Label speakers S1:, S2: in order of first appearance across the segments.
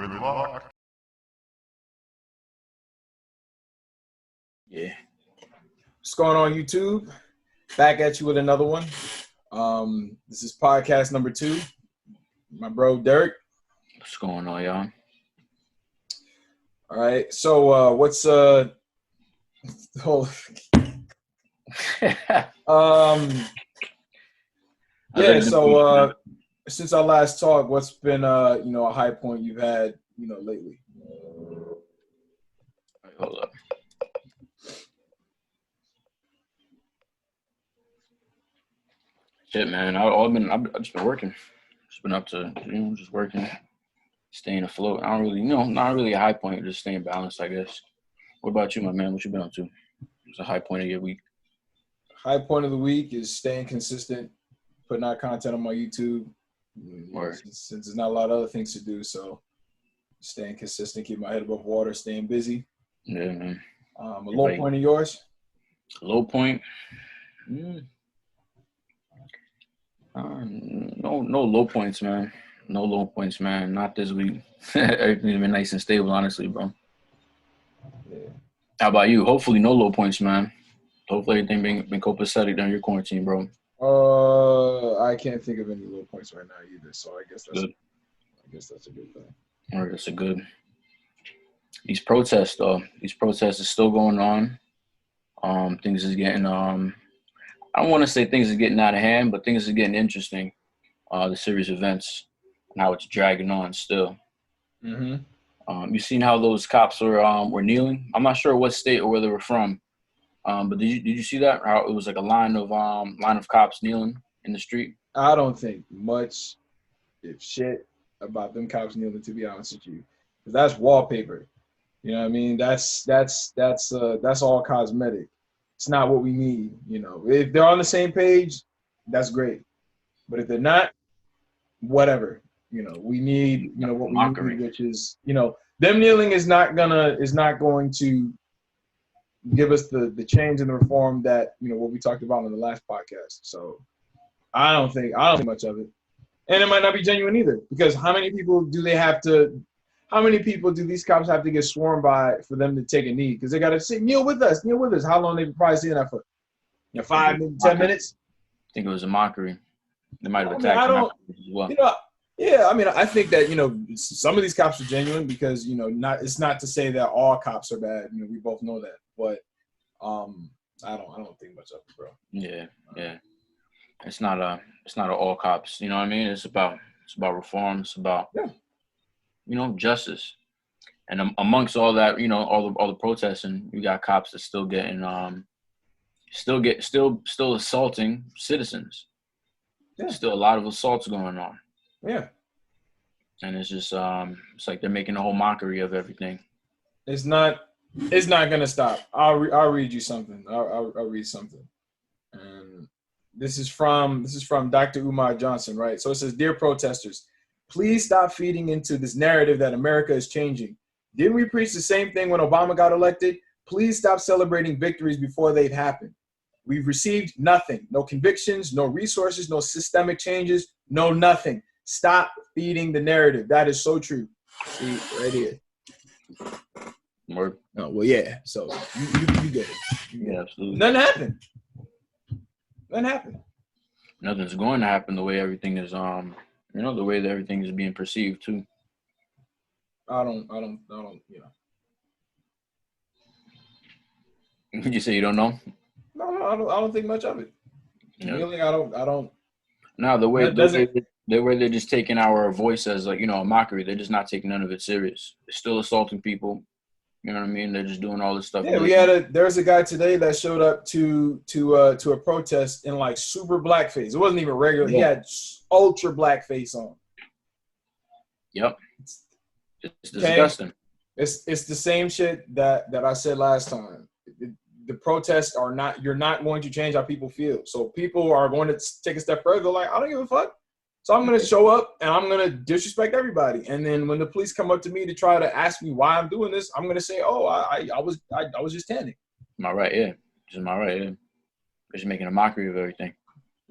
S1: Good luck.
S2: Yeah. What's going on, YouTube? Back at you with another one. This is podcast number 2. My bro, Dirk.
S3: What's going on, y'all?
S2: All right. So, what's yeah. So, since our last talk, what's been a high point you've had lately?
S3: Hold up. Shit, man. I've just been working. Just been up to just working, staying afloat. I don't really, not really a high point, just staying balanced, I guess. What about you, my man? What you been up to? What's a high point of your week?
S2: High point of the week is staying consistent, putting out content on my YouTube. Since there's not a lot of other things to do, so staying consistent, keep my head above water, staying busy.
S3: Yeah, man.
S2: A low point of yours?
S3: Low point? No low points, man. No low points, man. Not this week. Everything's been nice and stable, honestly, bro.
S2: Yeah.
S3: How about you? Hopefully no low points, man. Hopefully everything been copacetic during your quarantine, bro.
S2: I can't think of any low points right now either, so I guess that's
S3: good.
S2: A good thing.
S3: All right, that's a good. These protests, though. These protests are still going on. Things is getting I don't want to say things are getting out of hand, but things are getting interesting. The series of events and how it's dragging on still.
S2: Mm-hmm.
S3: You seen how those cops were kneeling? I'm not sure what state or where they were from, but did you see that? How it was like a line of cops kneeling in the street?
S2: I don't think much, if shit, about them cops kneeling. To be honest with you, because that's wallpaper. You know what I mean? That's all cosmetic. It's not what we need. If they're on the same page, that's great. But if they're not, whatever. We need what we need, which is them kneeling is not going to give us the change and the reform that what we talked about in the last podcast. So I don't think much of it, and it might not be genuine either. Because how many people do these cops have to get sworn by for them to take a knee? Because they got to say kneel with us. How long they've probably seen that for? 5 minutes, 10 minutes.
S3: I think it was a mockery. They might have attacked him as well.
S2: Yeah, I mean, I think that some of these cops are genuine because it's not to say that all cops are bad. We both know that, but I don't think much of it, bro.
S3: Yeah. It's not all cops. You know what I mean? It's about reform. It's about justice. And amongst all that, all the protesting, you got cops that still getting still assaulting citizens.
S2: Yeah.
S3: Still a lot of assaults going on.
S2: Yeah.
S3: And it's just it's like they're making a whole mockery of everything.
S2: It's not gonna stop. I'll read you something. I'll read something. And this is from Dr. Umar Johnson, right? So it says, "Dear protesters, please stop feeding into this narrative that America is changing. Didn't we preach the same thing when Obama got elected? Please stop celebrating victories before they've happened. We've received nothing. No convictions, no resources, no systemic changes, no nothing. Stop feeding the narrative." That is so true. See, right here.
S3: Word.
S2: Oh, well, yeah. So you get it.
S3: Yeah, absolutely.
S2: Nothing happened.
S3: Nothing's going to happen the way everything is the way that everything is being perceived too.
S2: I don't.
S3: You say you don't know?
S2: No, I don't think much of it.
S3: Yeah.
S2: Really, I don't.
S3: No, the way they're just taking our voice as a mockery. They're just not taking none of it serious. They're still assaulting people. You know what I mean? They're just doing all this stuff.
S2: Yeah, there was a guy today that showed up to a protest in like super blackface. It wasn't even regular. Yeah. He had ultra blackface on.
S3: Yep. It's disgusting.
S2: It's the same shit that I said last time. The protests are not. You're not going to change how people feel. So people are going to take a step further. Like, I don't give a fuck. So I'm going to show up and I'm going to disrespect everybody. And then when the police come up to me to try to ask me why I'm doing this, I'm going to say, "Oh, I was just tanning."
S3: Am I right? Yeah. Just my right. Yeah. They're just making a mockery of everything.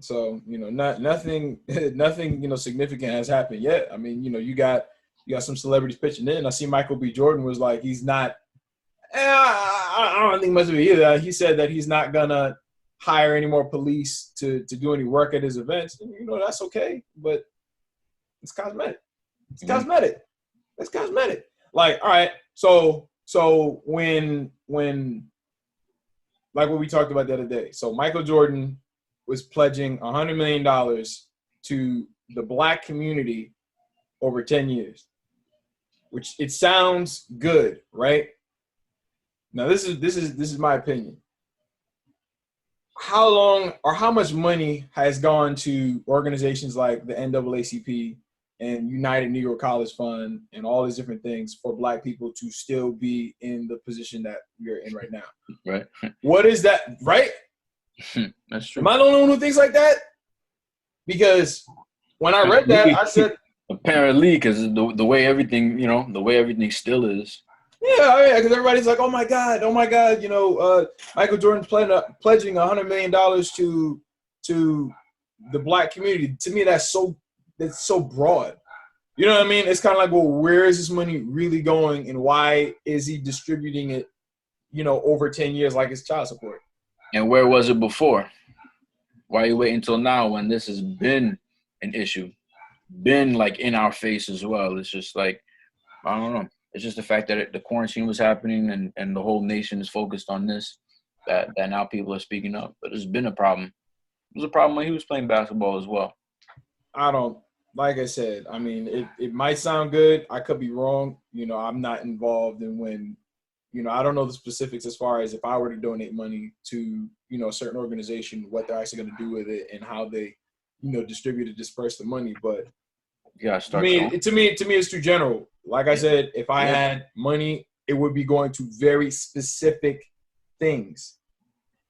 S2: So nothing significant has happened yet. I mean, you got You got some celebrities pitching in. I see Michael B. Jordan was like, he's not. I don't think much of it either. He said that he's not gonna hire any more police to do any work at his events. And, that's okay, but it's cosmetic. It's cosmetic. It's cosmetic. Like, all right, so when like what we talked about the other day. So Michael Jordan was pledging $100 million to the black community over 10 years, which it sounds good, right? Now this is my opinion. How long or how much money has gone to organizations like the NAACP and United Negro College Fund and all these different things for black people to still be in the position that we're in right now?
S3: Right.
S2: What is that, right?
S3: That's true.
S2: Am I the only one who thinks like that? Because when I read that, I said,
S3: apparently, because the way everything, the way everything still is.
S2: Yeah, because everybody's like, oh my God, Michael Jordan's pledging $100 million to the black community. To me, that's so broad. You know what I mean? It's kind of like, well, where is this money really going, and why is he distributing it, over 10 years like it's child support?
S3: And where was it before? Why are you waiting until now when this has been an issue, been like in our face as well? It's just like, I don't know. It's just the fact that the quarantine was happening and the whole nation is focused on this, that now people are speaking up. But it's been a problem. It was a problem when he was playing basketball as well.
S2: Like I said, I mean, it might sound good. I could be wrong. I'm not involved in when, I don't know the specifics as far as if I were to donate money to, a certain organization, what they're actually going to do with it and how they, distribute and disperse the money. But to me, it's too general. Like I said, if I had money, it would be going to very specific things.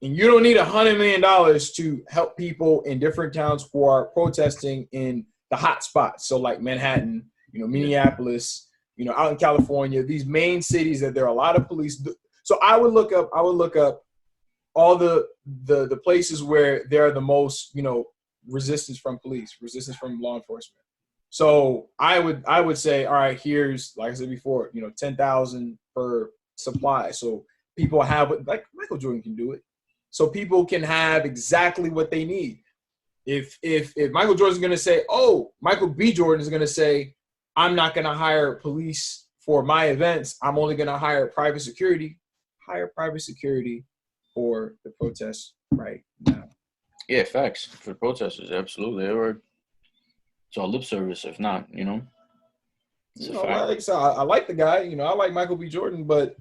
S2: And you don't need $100 million to help people in different towns who are protesting in the hot spots. So like Manhattan, Minneapolis, out in California, these main cities that there are a lot of police. So I would look up all the places where there are the most, resistance from police, resistance from law enforcement. So I would say, all right, here's, like I said before, 10,000 per supply. So people have, like Michael Jordan can do it. So people can have exactly what they need. If Michael Jordan's going to say, Michael B. Jordan is going to say, I'm not going to hire police for my events. I'm only going to hire private security. Hire private security for the protests right now.
S3: Yeah, facts. For protesters, absolutely. It's all lip service, if not, It's
S2: like I said, I like the guy. I like Michael B. Jordan, but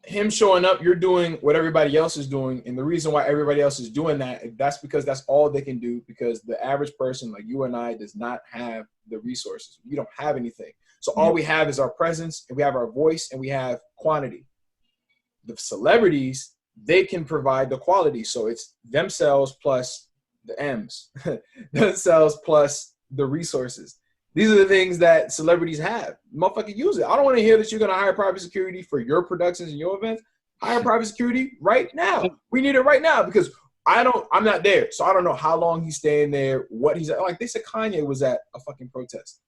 S2: him showing up, you're doing what everybody else is doing, and the reason why everybody else is doing that's because that's all they can do. Because the average person like you and I does not have the resources. We don't have anything. So all we have is our presence, and we have our voice, and we have quantity. The celebrities, they can provide the quality. So it's themselves plus the M's, themselves plus the resources. These are the things that celebrities have. Motherfucker, use it. I don't want to hear that you're going to hire private security for your productions and your events. Hire private security right now. We need it right now because I'm not there. So I don't know how long he's staying there, what he's at. Like they said Kanye was at a fucking protest.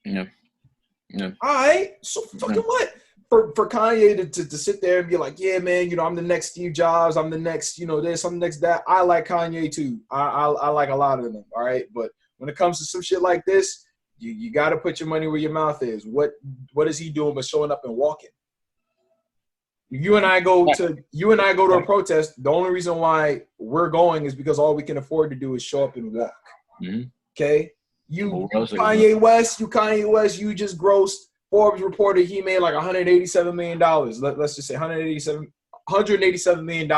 S3: Yeah.
S2: All right. So fucking what? For Kanye to sit there and be like, yeah, man, I'm the next Steve Jobs. I'm the next, this, I'm the next that. I like Kanye too. I like a lot of them. All right. But when it comes to some shit like this, you got to put your money where your mouth is. What is he doing but showing up and walking? You and I go to a protest. The only reason why we're going is because all we can afford to do is show up and walk. Mm-hmm. Okay? You Kanye West, you just grossed. Forbes reported he made like $187 million. Let's just say $187 million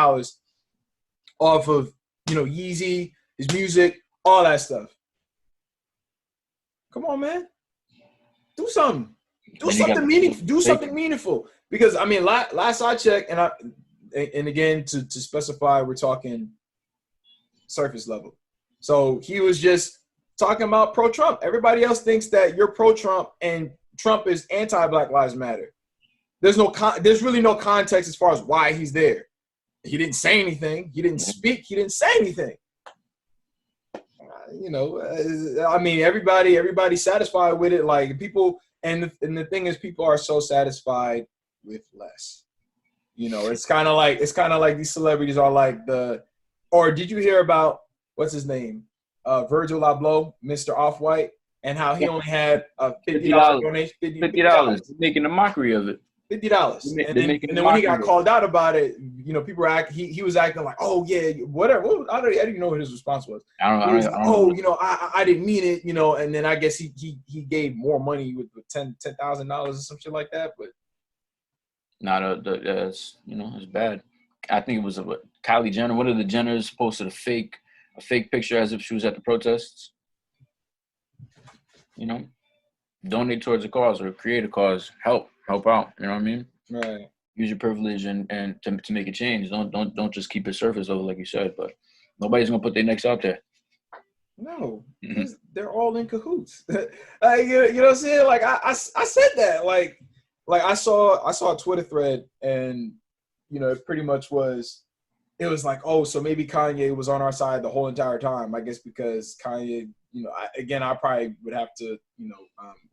S2: off of, Yeezy, his music, all that stuff. Come on, man. Do something. Do something meaningful. Do something meaningful. Because last I checked, and again to specify, we're talking surface level. So he was just talking about pro-Trump. Everybody else thinks that you're pro-Trump and Trump is anti-Black Lives Matter. There's really no context as far as why he's there. He didn't say anything. He didn't speak. He didn't say anything. you know, I mean, everybody's satisfied with it. Like people, and the thing is, people are so satisfied with less. You know, it's kind of like these celebrities are like or did you hear about what's his name, Virgil Abloh, Mr. Off-White, and how he only had a $50 donation,
S3: $50, making a mockery of it.
S2: $50, and then when he got called out about it, you know, people were he was acting like, oh yeah, whatever. I don't even know what his response was. I don't know. You know, I didn't mean it, you know, and then I guess he gave more money with $10,000 or some shit like that, but.
S3: It's, you know, it's bad. I think it was Kylie Jenner. One of the Jenners posted a fake picture as if she was at the protests. You know, donate towards a cause or create a cause. Help out. You know what I mean?
S2: Right.
S3: Use your privilege and to make a change. Don't just keep it surface level like you said. But nobody's gonna put their necks out there.
S2: No, because they're all in cahoots. Like, you know what I'm saying? Like I said that. Like I saw a Twitter thread, and you know, it pretty much was. It was like, oh, so maybe Kanye was on our side the whole entire time. I guess because Kanye, you know, I probably would have to, you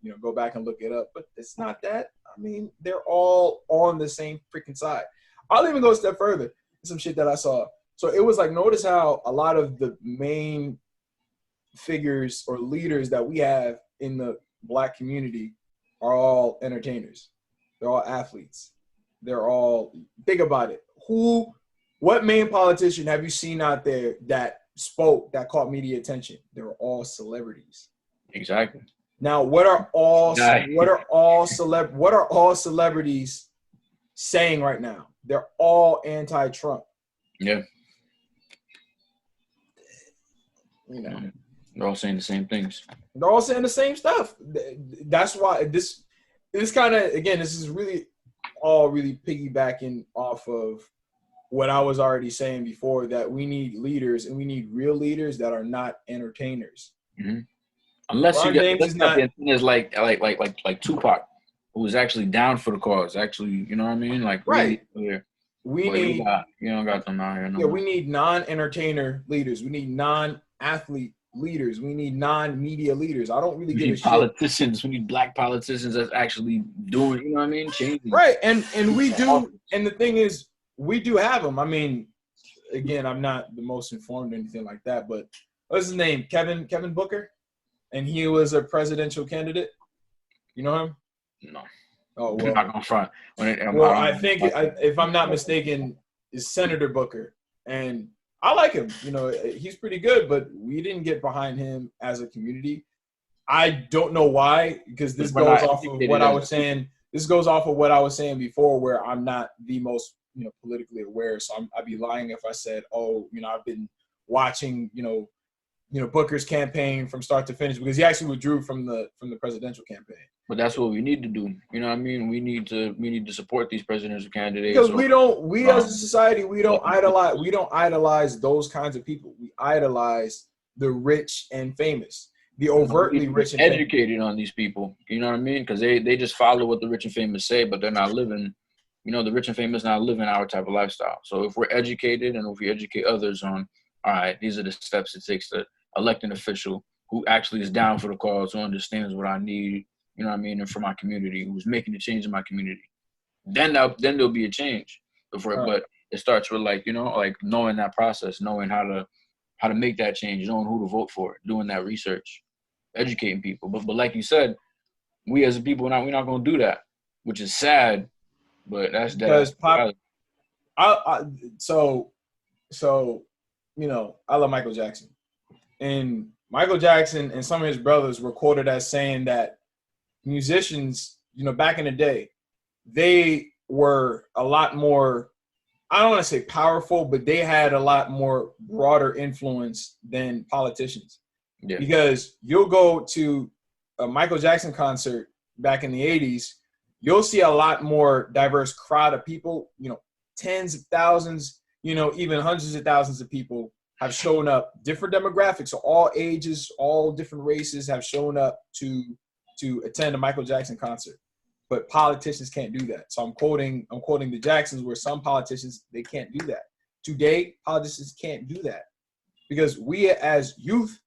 S2: know, go back and look it up. But it's not that. I mean, they're all on the same freaking side. I'll even go a step further. Some shit that I saw. So it was like, notice how a lot of the main figures or leaders that we have in the Black community are all entertainers. They're all athletes. They're all, think about it. What main politician have you seen out there that spoke, that caught media attention? They were all celebrities.
S3: Exactly.
S2: Now, what are all celebrities saying right now? They're all anti-Trump.
S3: Yeah.
S2: You know,
S3: they're all saying the same things.
S2: They're all saying the same stuff. That's why this kind of, again, this is really piggybacking off of what I was already saying before, that we need leaders, and we need real leaders that are not entertainers.
S3: Mm-hmm. Unless you get like Tupac, who was actually down for the cause. Actually, you know what I mean? Like,
S2: right.
S3: Really,
S2: you
S3: don't got them out here.
S2: No more. We need non-entertainer leaders. We need non-athlete leaders. We need non-media leaders. I don't really give a shit.
S3: Politicians. We need Black politicians that's actually doing, you know what I mean? Changing.
S2: Right, and we do. And the thing is, we do have them. I mean, again, I'm not the most informed or anything like that, but what's his name? Kevin Booker, and he was a presidential candidate. You know him?
S3: No.
S2: Oh well.
S3: I'm not gonna front.
S2: I think if I'm not mistaken, is Senator Booker, and I like him. You know, he's pretty good, but we didn't get behind him as a community. I don't know why, because this goes off of what I was saying. This goes off of what I was saying before, where I'm not the most, you know, politically aware. So I'd be lying if I said, oh, you know, I've been watching, you know, Booker's campaign from start to finish, because he actually withdrew from the presidential campaign.
S3: But that's what we need to do. You know what I mean? We need to support these presidential candidates.
S2: Because as a society, we don't idolize those kinds of people. We idolize the rich and famous, the overtly rich and
S3: educated on these people. You know what I mean? Because they just follow what the rich and famous say, but they're not living. You know, the rich and famous not living our type of lifestyle. So if we're educated, and if we educate others on, all right, these are the steps it takes to elect an official who actually is down for the cause, who understands what I need, you know what I mean, and for my community, who's making a change in my community, then there'll be a change. But it starts with, like, you know, like knowing that process, knowing how to make that change, knowing who to vote for, doing that research, educating people. But like you said, we as a people, we're not going to do that, which is sad. But that's
S2: because so you know, I love Michael Jackson, and Michael Jackson and some of his brothers were quoted as saying that musicians, you know, back in the day, they were a lot more, I don't want to say powerful, but they had a lot more broader influence than politicians. Yeah. Because you'll go to a Michael Jackson concert back in the 80s, you'll see a lot more diverse crowd of people, you know, tens of thousands, you know, even hundreds of thousands of people have shown up, different demographics, so all ages, all different races have shown up to attend a Michael Jackson concert. But politicians can't do that. So I'm quoting the Jacksons, where some politicians, they can't do that. Today, politicians can't do that, because we as youth,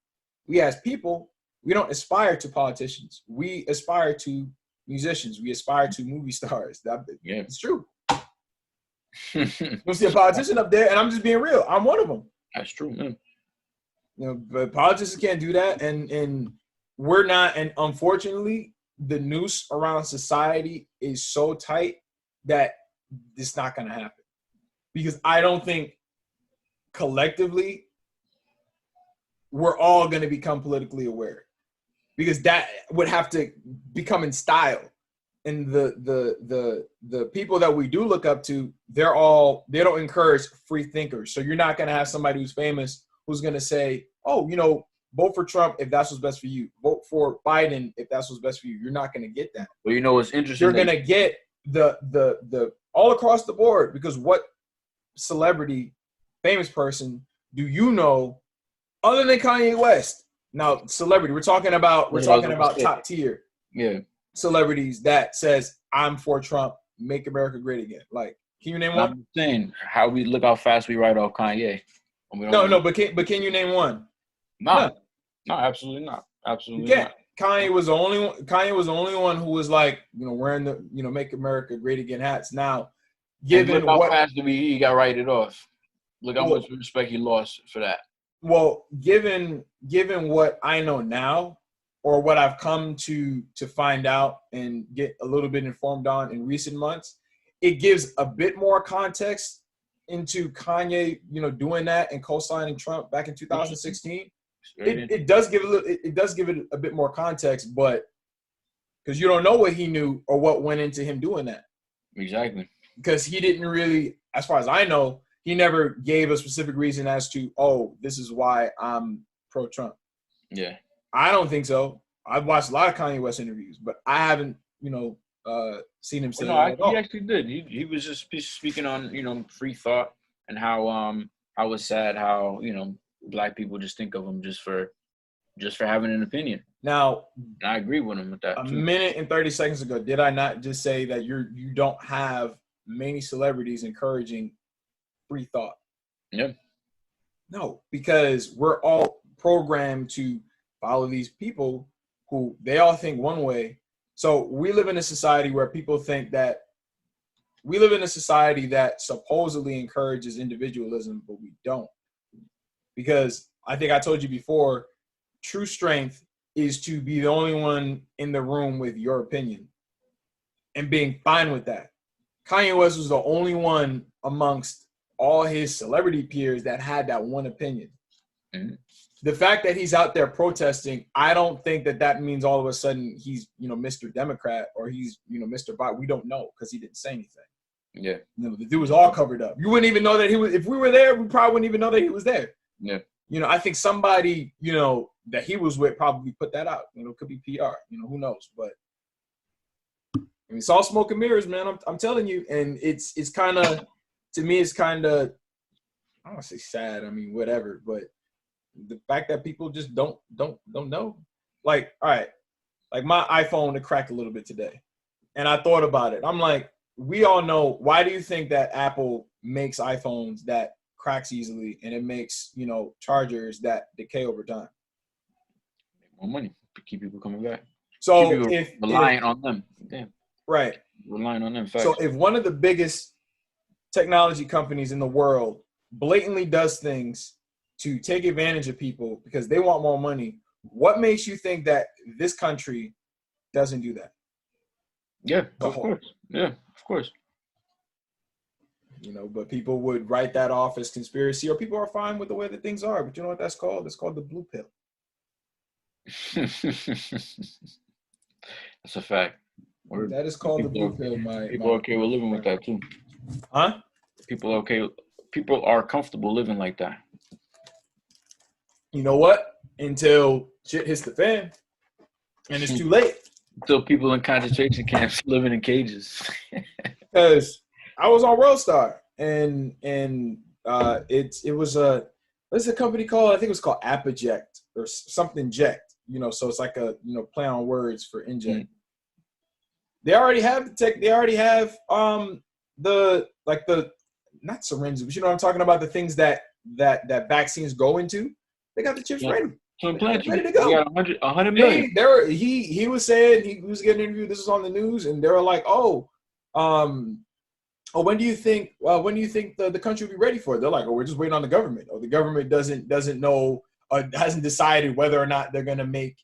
S2: we as people, we don't aspire to politicians. We aspire to musicians. We aspire to movie stars. It's true. You'll see a politician up there, and I'm just being real. I'm one of them.
S3: That's true, man.
S2: You know, but politicians can't do that, and we're not. And unfortunately, the noose around society is so tight that it's not going to happen. Because I don't think collectively we're all going to become politically aware, because that would have to become in style. And the people that we do look up to, they don't encourage free thinkers. So you're not going to have somebody who's famous who's going to say, oh, you know, vote for Trump if that's what's best for you. Vote for Biden if that's what's best for you. You're not going to get that.
S3: Well, you know what's interesting?
S2: You're going to get the all across the board, because what celebrity, famous person do you know other than Kanye West? Now, celebrity, we're talking about top tier celebrities that says, I'm for Trump, make America great again. Like, can you name one?
S3: I'm saying look how fast we write off Kanye.
S2: But can you name one?
S3: No, absolutely not. Absolutely not.
S2: Kanye was the only one who was like, you know, wearing the, you know, make America great again hats. Now, given
S3: look how fast he got righted off. Look how much respect he lost for that.
S2: Well, given what I know now, or what I've come to find out and get a little bit informed on in recent months, it gives a bit more context into Kanye, you know, doing that and co-signing Trump back in 2016. It does give it a bit more context, but because you don't know what he knew or what went into him doing that.
S3: Exactly.
S2: Because he didn't really, as far as I know, he never gave a specific reason as to, oh, this is why I'm pro-Trump. Yeah. I don't think so. I've watched a lot of Kanye West interviews, but I haven't, you know, seen him say that at all.
S3: He actually did. He was just speaking on, you know, free thought and how it's sad how, you know, Black people just think of him just for having an opinion.
S2: Now,
S3: I agree with him with that.
S2: A minute and 30 seconds ago, did I not just say that you don't have many celebrities encouraging free thought?
S3: Yeah.
S2: No, because we're all programmed to follow these people who they all think one way. So we live in a society where people think that we live in a society that supposedly encourages individualism, but we don't. Because I think I told you before, true strength is to be the only one in the room with your opinion and being fine with that. Kanye West was the only one amongst all his celebrity peers that had that one opinion. Mm-hmm. The fact that he's out there protesting, I don't think that means all of a sudden he's, you know, Mr. Democrat or he's, you know, Mr. Biden. We don't know because he didn't say anything. Yeah. You know, the dude was all covered up. You wouldn't even know that he was, if we were there, we probably wouldn't even know that he was there. Yeah. You know, I think somebody, you know, that he was with probably put that out. You know, it could be PR. You know, who knows? But I mean, it's all smoke and mirrors, man. I'm telling you. And it's kind of, to me, it's kind of, I don't want to say sad. I mean, whatever. But the fact that people just don't know. Like, all right, like my iPhone, it cracked a little bit today. And I thought about it. I'm like, we all know, why do you think that Apple makes iPhones that cracks easily and it makes, you know, chargers that decay over time?
S3: More money to keep people coming back.
S2: So
S3: if relying on them. Yeah.
S2: Right.
S3: Relying on them. Facts.
S2: So if one of the biggest technology companies in the world blatantly does things to take advantage of people because they want more money, what makes you think that this country doesn't do that?
S3: Yeah, of course. Yeah, of course.
S2: You know, but people would write that off as conspiracy, or people are fine with the way that things are. But you know what that's called? It's called the blue pill.
S3: That's a fact.
S2: That is called the blue pill.
S3: People are okay with living with that too.
S2: Huh?
S3: People are okay. People are comfortable living like that.
S2: You know what? Until shit hits the fan, and it's too late.
S3: Until people in concentration camps living in cages.
S2: Because I was on Worldstar, and it was what's the company called? I think it was called Appaject or something Ject. You know, so it's like a, you know, play on words for inject. Mm. They already have the tech. They already have the not syringes, but you know what I'm talking about, the things that vaccines go into. They got the chips ready.
S3: So implant you.
S2: Ready to go.
S3: You got 100 million.
S2: He was saying he was getting interviewed. This was on the news, and they were like, when do you think the country will be ready for it? They're like, we're just waiting on the government. Or the government doesn't know, hasn't decided whether or not they're gonna make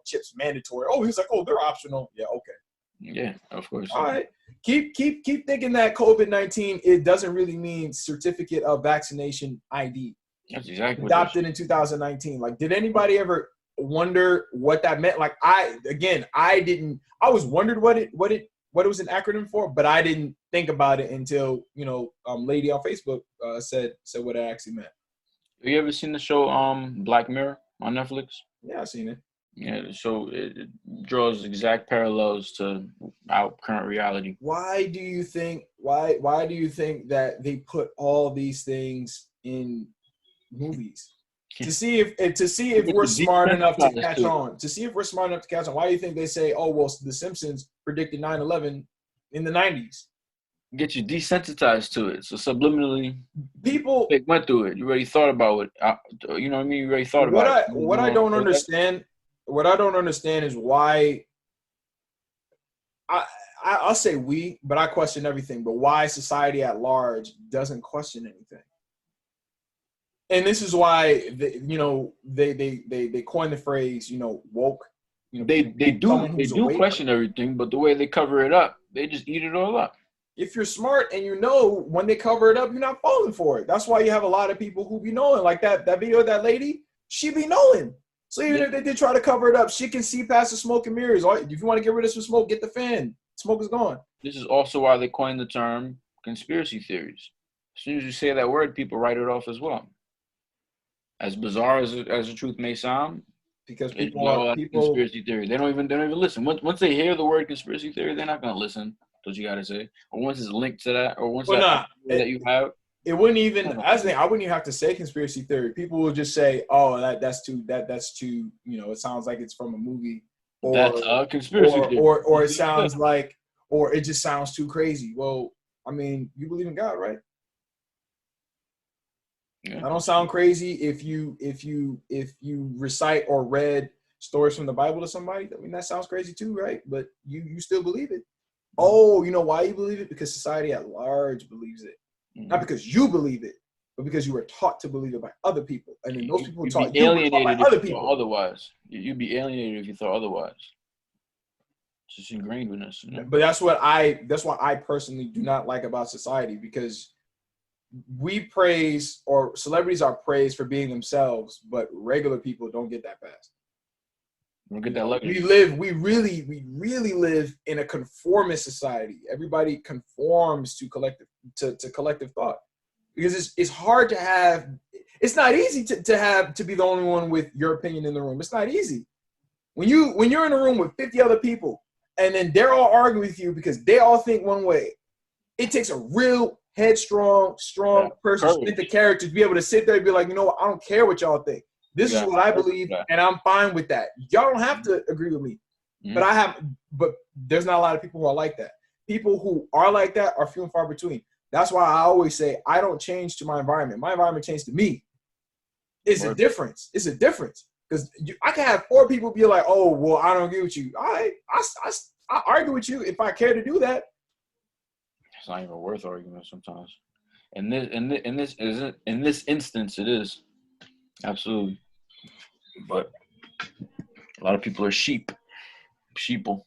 S2: chips mandatory. He's like, they're optional. Yeah, okay.
S3: Yeah, of course.
S2: All right. Keep thinking that COVID-19 it doesn't really mean certificate of vaccination ID.
S3: That's exactly
S2: Adopted in 2019. Like, did anybody ever wonder what that meant? Like, I was wondered what it was an acronym for, but I didn't think about it until lady on Facebook said what it actually meant.
S3: Have you ever seen the show Black Mirror on Netflix?
S2: Yeah, I've seen it.
S3: Yeah, the show it draws exact parallels to our current reality.
S2: Why do you think that they put all these things in movies? To see if we're smart enough to catch on. To see if we're smart enough to catch on. Why do you think they say, The Simpsons predicted 9/11 in the 90s?
S3: Get you desensitized to it. So subliminally,
S2: people
S3: went through it. You already thought about it. You know what I mean? You already thought about it.
S2: What I don't understand is why. I'll say we, but I question everything. But why society at large doesn't question anything? And this is why they coined the phrase woke.
S3: They do question everything, but the way they cover it up, they just eat it all up.
S2: If you're smart and when they cover it up, you're not falling for it. That's why you have a lot of people who be knowing, like that video of that lady, she be knowing. So even if they did try to cover it up, she can see past the smoke and mirrors. If you want to get rid of some smoke, get the fan. Smoke is gone.
S3: This is also why they coined the term conspiracy theories. As soon as you say that word, people write it off as well. As bizarre as the truth may sound,
S2: because people
S3: conspiracy theory. They don't even listen. Once they hear the word conspiracy theory, they're not gonna listen to what you gotta say. Or once it's linked to that, or once that you have.
S2: It wouldn't even I wouldn't even have to say conspiracy theory. People will just say, that's too it sounds like it's from a movie. Or
S3: that's a conspiracy theory.
S2: Or it sounds like, or it just sounds too crazy. Well, I mean, you believe in God, right? Yeah. I don't sound crazy if you recite or read stories from the Bible to somebody. I mean, that sounds crazy too, right? But you still believe it. Oh, you know why you believe it? Because society at large believes it. Mm-hmm. Not because you believe it, but because you were taught to believe it by other people. And then those people taught you by other people.
S3: Otherwise. You'd be alienated if you thought otherwise. It's just ingrained in us.
S2: But that's what I personally do not like about society, because we praise, or celebrities are praised for being themselves, but regular people don't get that pass.
S3: Don't get that luxury.
S2: We really live in a conformist society. Everybody conforms to collective thought, because it's hard to have. It's not easy to be the only one with your opinion in the room. It's not easy. When you're in a room with 50 other people and then they're all arguing with you because they all think one way, it takes a real headstrong, strong person with the character to be able to sit there and be like, I don't care what y'all think. This is what I believe, and I'm fine with that. Y'all don't have to agree with me, but there's not a lot of people who are like that. People who are like that are few and far between. That's why I always say I don't change to my environment. My environment changed to me. It's a difference. It's a difference, because I can have 4 people be like, "Oh, well, I don't agree with you." I argue with you if I care to do that.
S3: It's not even worth argument sometimes. In this instance, it is absolutely. But a lot of people are sheeple.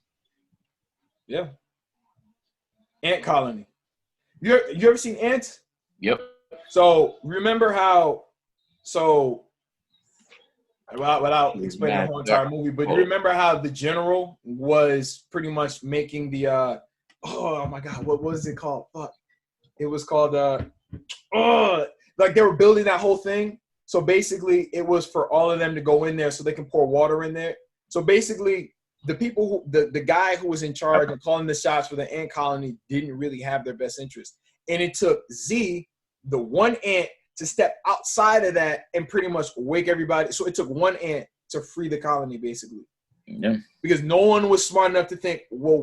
S2: Yeah. Ant colony. You ever seen ants?
S3: Yep.
S2: So remember how? So without explaining the whole entire movie, but you remember how the general was pretty much making the oh my God, what was it called? Fuck. It was called like they were building that whole thing. So basically it was for all of them to go in there so they can pour water in there. So basically the people the guy who was in charge and calling the shots for the ant colony didn't really have their best interest. And it took Z, the one ant, to step outside of that and pretty much wake everybody. So it took one ant to free the colony, basically.
S3: Yeah.
S2: Because no one was smart enough to think, well,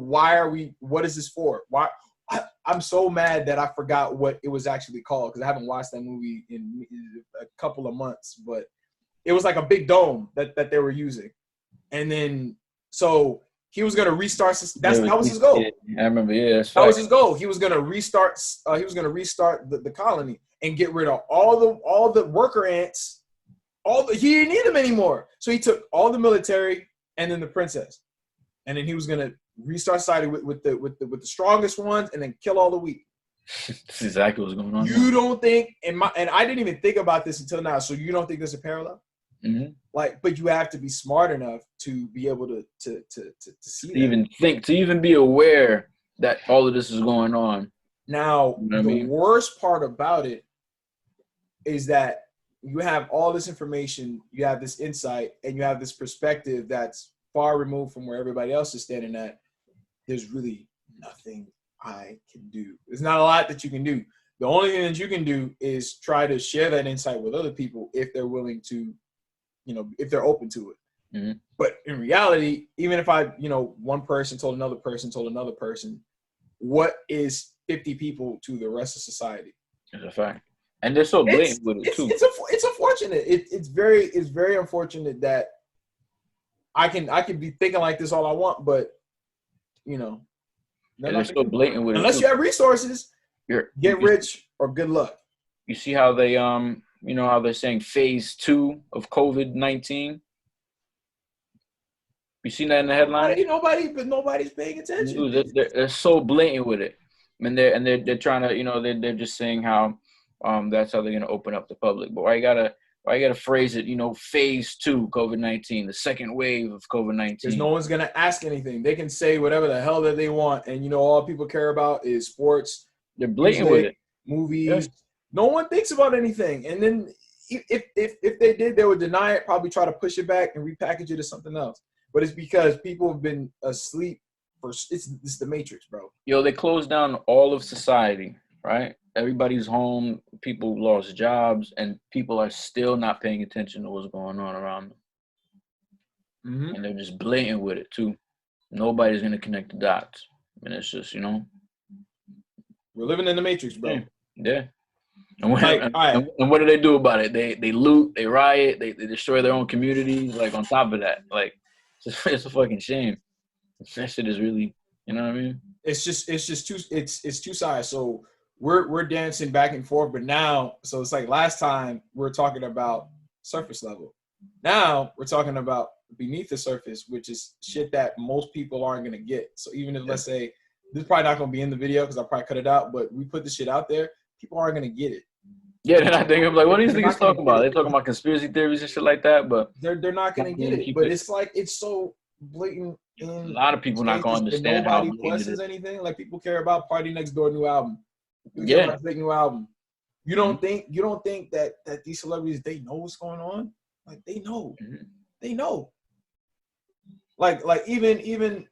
S2: what is this for? Why? I'm so mad that I forgot what it was actually called, because I haven't watched that movie in a couple of months. But it was like a big dome that they were using, and then so he was gonna restart. That was his goal.
S3: Yeah, I remember. Yeah, that's
S2: that
S3: right.
S2: was his goal. He was gonna restart. He was gonna restart the colony and get rid of all the worker ants. He didn't need them anymore. So he took all the military and then the princess, and then he was gonna restart society with the strongest ones, and then kill all the weak.
S3: That's exactly what's going on.
S2: You don't think, and I didn't even think about this until now. So you don't think there's a parallel?
S3: Mm-hmm.
S2: Like, but you have to be smart enough to be able to see that.
S3: To even be aware that all of this is going on.
S2: Now, the worst part about it is that you have all this information, you have this insight, and you have this perspective that's far removed from where everybody else is standing at. There's really nothing I can do. There's not a lot that you can do. The only thing that you can do is try to share that insight with other people if they're willing to, if they're open to it.
S3: Mm-hmm.
S2: But in reality, even if one person told another person, what is 50 people to the rest of society?
S3: It's a fact. And they're so blatant with it too.
S2: It's unfortunate. It's very unfortunate that I can be thinking like this all I want, but
S3: they're so blatant with it.
S2: Unless you have resources, get rich or good luck.
S3: You see how they how they're saying phase 2 of COVID-19? You seen that in the headline?
S2: Nobody's paying attention.
S3: Dude, they're so blatant with it. And they're trying to they're just saying how that's how they're gonna open up the public. But why you gotta phrase it, phase 2 COVID-19, the second wave of COVID-19.
S2: Because no one's gonna ask anything. They can say whatever the hell that they want, and all people care about is sports.
S3: They're blatant with it.
S2: Movies. Yeah. No one thinks about anything. And then if they did, they would deny it, probably try to push it back and repackage it as something else. But it's because people have been asleep it's the Matrix, bro.
S3: They closed down all of society, right? Everybody's home, people lost jobs, and people are still not paying attention to what's going on around them. Mm-hmm. And they're just blatant with it too. Nobody's gonna connect the dots. And it's just,
S2: we're living in the Matrix, bro.
S3: Yeah. And what do they do about it? They loot, they riot, they destroy their own communities. Like, on top of that, like, it's a fucking shame. That shit is really, you know what I mean?
S2: It's two sides. So we're dancing back and forth, but now, so it's like last time we're talking about surface level. Now we're talking about beneath the surface, which is shit that most people aren't gonna get. So even if let's say this is probably not gonna be in the video because I'll probably cut it out, but we put this shit out there, people aren't gonna get it.
S3: Yeah, they're not thinking like, what are these niggas talking about? They're talking about conspiracy theories and shit like that, but
S2: they're not gonna get it. But it's like it's so blatant.
S3: A lot of people not gonna understand how
S2: nobody questions anything. Like, people care about Party Next Door new album. Big new album. You don't think that these celebrities, they know what's going on? Like, they know. Mm-hmm. They know. Like even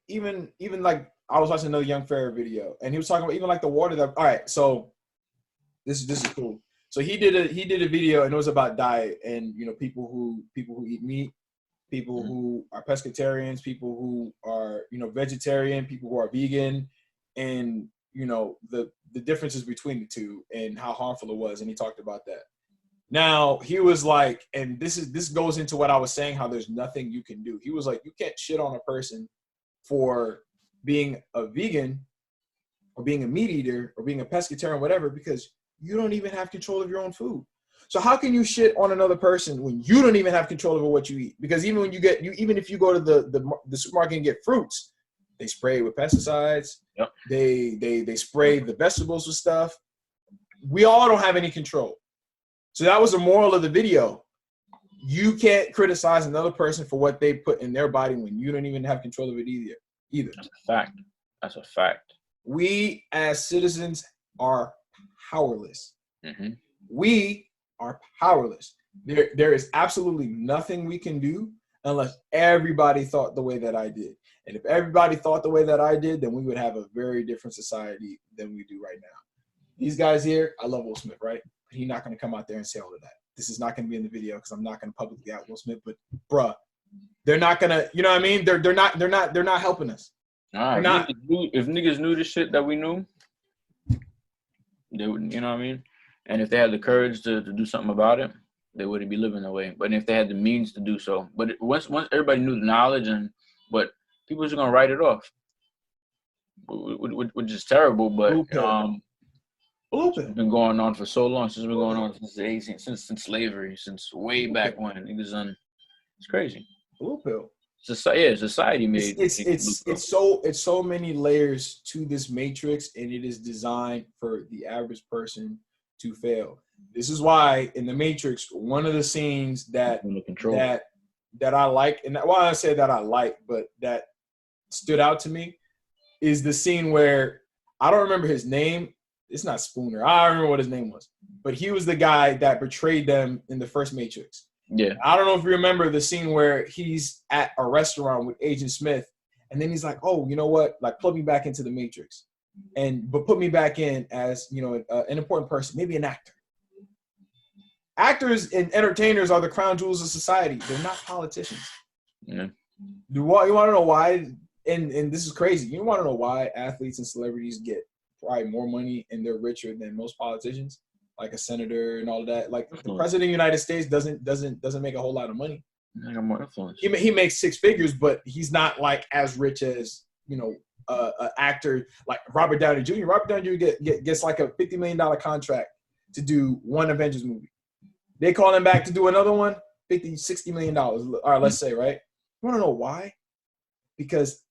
S2: like I was watching another Young Ferrer video, and he was talking about even like the water that. All right, so this is cool. So he did a video, and it was about diet and people who eat meat, people who are pescatarians, people who are vegetarian, people who are vegan, and the differences between the two and how harmful it was, and he talked about that. Now he was like, and this goes into what I was saying, how there's nothing you can do. He was like, you can't shit on a person for being a vegan or being a meat eater or being a pescatarian, whatever, because you don't even have control of your own food. So how can you shit on another person when you don't even have control over what you eat? Because even when even if you go to the supermarket and get fruits, they spray it with pesticides.
S3: Yep.
S2: They spray the vegetables with stuff. We all don't have any control. So that was the moral of the video. You can't criticize another person for what they put in their body when you don't even have control of it either.
S3: That's a fact.
S2: We as citizens are powerless.
S3: Mm-hmm.
S2: We are powerless. There is absolutely nothing we can do unless everybody thought the way that I did. And if everybody thought the way that I did, then we would have a very different society than we do right now. These guys here, I love Will Smith, right? But he's not going to come out there and say all of that. This is not going to be in the video because I'm not going to publicly out Will Smith. But bruh, they're not going to, you know what I mean? They're not helping us.
S3: All right. If niggas knew the shit that we knew, they wouldn't, you know what I mean? And if they had the courage to do something about it, they wouldn't be living that way. But if they had the means to do so, but once everybody knew the knowledge, but people are just gonna write it off, which is terrible. But it's been going on for so long. It's been going on since the 18th, since slavery, since way back when. It's crazy.
S2: Blue pill.
S3: Society made
S2: it's so many layers to this matrix, and it is designed for the average person to fail. This is why in the Matrix, one of the scenes that I like, and why I say that I like, but that stood out to me, is the scene where I don't remember his name. It's not Spooner. I don't remember what his name was, but he was the guy that betrayed them in the first Matrix.
S3: Yeah.
S2: I don't know if you remember the scene where he's at a restaurant with Agent Smith, and then he's like, "Oh, you know what? Like, plug me back into the Matrix, but put me back in as, you know, an important person, maybe an actor." Actors and entertainers are the crown jewels of society. They're not politicians.
S3: Yeah.
S2: You want to know why? And this is crazy. You want to know why athletes and celebrities get probably more money and they're richer than most politicians, like a senator and all of that. Like the president of the United States doesn't make a whole lot of money.
S3: More influence.
S2: He makes six figures, but he's not like as rich as, you know, an actor like Robert Downey Jr. Robert Downey Jr. gets like a $50 million contract to do one Avengers movie. They call him back to do another one, $60 million. All right, let's say, right? You want to know why? Because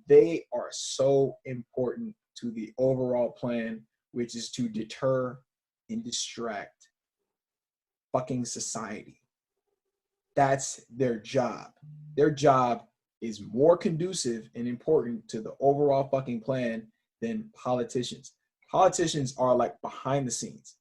S2: they are so important to the overall plan, which is to deter and distract fucking society. That's their job. Their job is more conducive and important to the overall fucking plan than politicians. Politicians are like behind the scenes.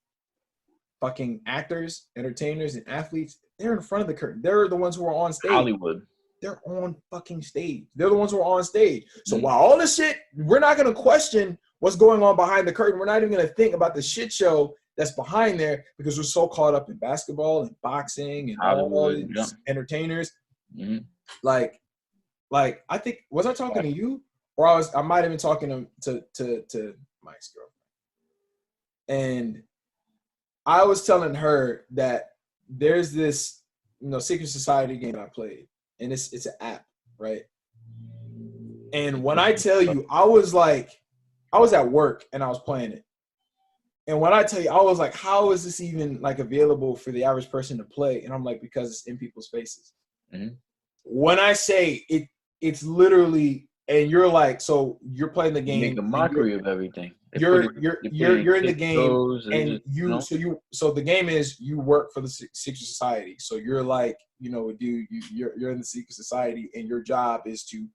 S2: Fucking actors, entertainers, and athletes, they're in front of the curtain. They're the ones who are on stage.
S3: Hollywood.
S2: They're on fucking stage. They're the ones who are on stage. So while all this shit, we're not going to question what's going on behind the curtain. We're not even going to think about the shit show that's behind there because we're so caught up in basketball and boxing and all these entertainers. Mm-hmm. Like I think, was I talking to you? Or I might have been talking to Mike's girlfriend. And I was telling her that there's this, you know, Secret Society game I played, and it's an app, right? And when I tell you, I was at work and I was playing it. And when I tell you, I was like, how is this even like available for the average person to play? And I'm like, because it's in people's faces. Mm-hmm. When I say it, it's literally, and you're like, so you're playing the game.
S3: Make a mockery of everything.
S2: You're in the game, and so the game is you work for the Secret Society. So you're like, you know, dude, you're in the Secret Society, and your job is to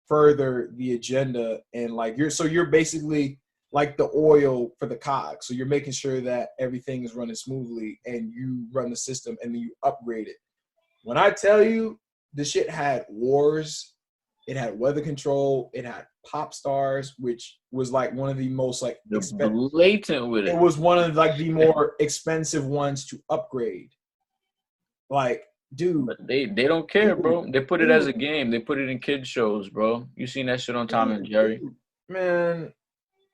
S2: further the agenda, and like you're basically like the oil for the cog. So you're making sure that everything is running smoothly, and you run the system, and then you upgrade it. When I tell you, the shit had wars. It had weather control. It had pop stars, which was like one of the most like
S3: blatant with it.
S2: It was one of like the more expensive ones to upgrade. Like, dude,
S3: but they don't care, bro. They put it as a game. They put it in kids shows, bro. You seen that shit on Tom and Jerry?
S2: Man.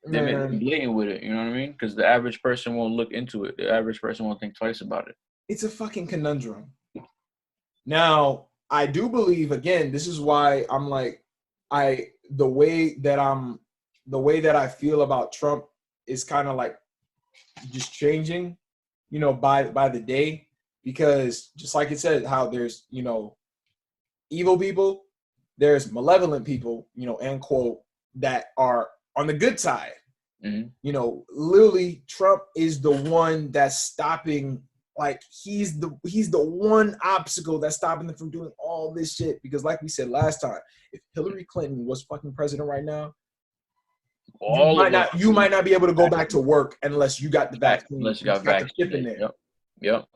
S3: They're blatant with it. You know what I mean? Because the average person won't look into it. The average person won't think twice about it.
S2: It's a fucking conundrum. Now, I do believe, again, this is why I'm like, the way that I feel about Trump is kind of like just changing, you know, by the day, because just like it said, how there's, you know, evil people, there's malevolent people, you know, end quote, that are on the good side. Mm-hmm. You know, literally Trump is the one that's stopping. Like he's the one obstacle that's stopping them from doing all this shit. Because like we said last time, if Hillary Clinton was fucking president right now, you might not be able to go back to work unless you got the vaccine.
S3: Unless you got the
S2: chip in there.
S3: Yep.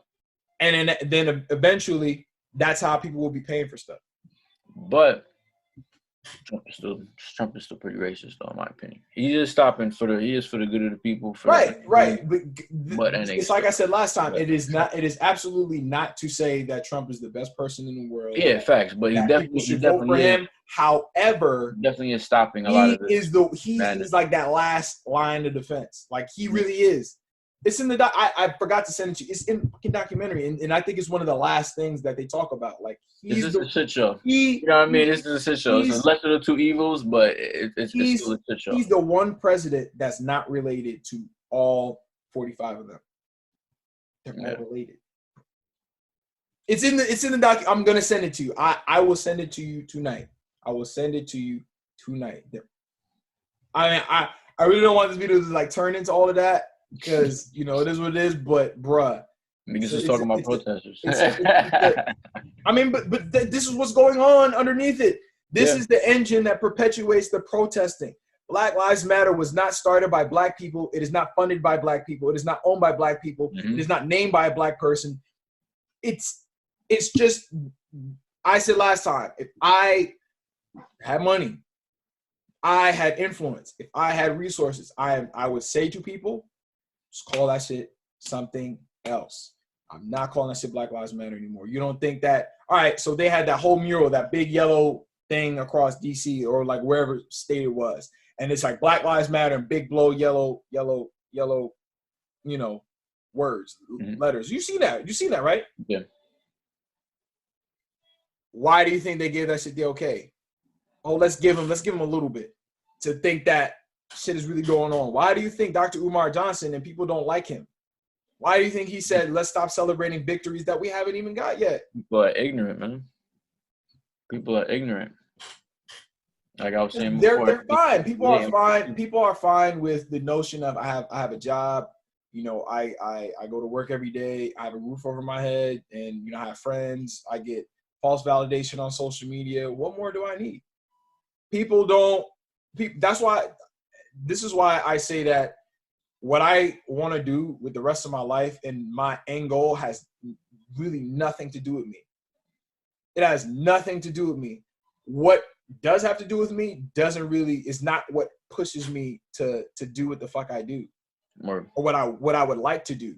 S2: And then eventually, that's how people will be paying for stuff.
S3: But Trump is still pretty racist, though, in my opinion. He is for the good of the people.
S2: Right. But it's like I said last time. It is absolutely not to say that Trump is the best person in the world.
S3: Yeah, facts. But he definitely
S2: vote for him. However,
S3: definitely is stopping a lot of this.
S2: He's like that last line of defense. Like he really is. It's in the I forgot to send it to you. It's in the fucking documentary, and I think it's one of the last things that they talk about. Like
S3: This is a shit show. You know what I mean? This is a shit show. It's a lesser of the two evils, but it's still a shit show.
S2: He's the one president that's not related to all 45 of them. They're all related. It's in the doc. I'm gonna send it to you. I will send it to you tonight. I will send it to you tonight. I mean, I really don't want this video to like turn into all of that because you know it is what it is. But bruh,
S3: niggas just talking about protesters.
S2: I mean, but this is what's going on underneath it. This is the engine that perpetuates the protesting. Black Lives Matter was not started by black people. It is not funded by black people. It is not owned by black people. It is not named by a black person. It's just, I said last time, if I had money, I had influence, if I had resources, I would say to people, just call that shit something else. I'm not calling that shit Black Lives Matter anymore. You don't think that, all right, so they had that whole mural, that big yellow thing across DC or like wherever state it was. And it's like Black Lives Matter and big blow yellow, you know, words, letters. You seen that, right?
S3: Yeah.
S2: Why do you think they gave that shit the okay? Oh, let's give him a little bit to think that shit is really going on. Why do you think Dr. Umar Johnson and people don't like him? Why do you think he said, let's stop celebrating victories that we haven't even got yet?
S3: People are ignorant, man. People are ignorant. Like I was saying before.
S2: They're fine. People are fine. People are fine with the notion of I have a job. You know, I go to work every day. I have a roof over my head, and you know, I have friends. I get false validation on social media. What more do I need? People don't. That's why. This is why I say that what I want to do with the rest of my life and my end goal has really nothing to do with me. It has nothing to do with me. What does have to do with me is not what pushes me to do what the fuck I do or what I would like to do.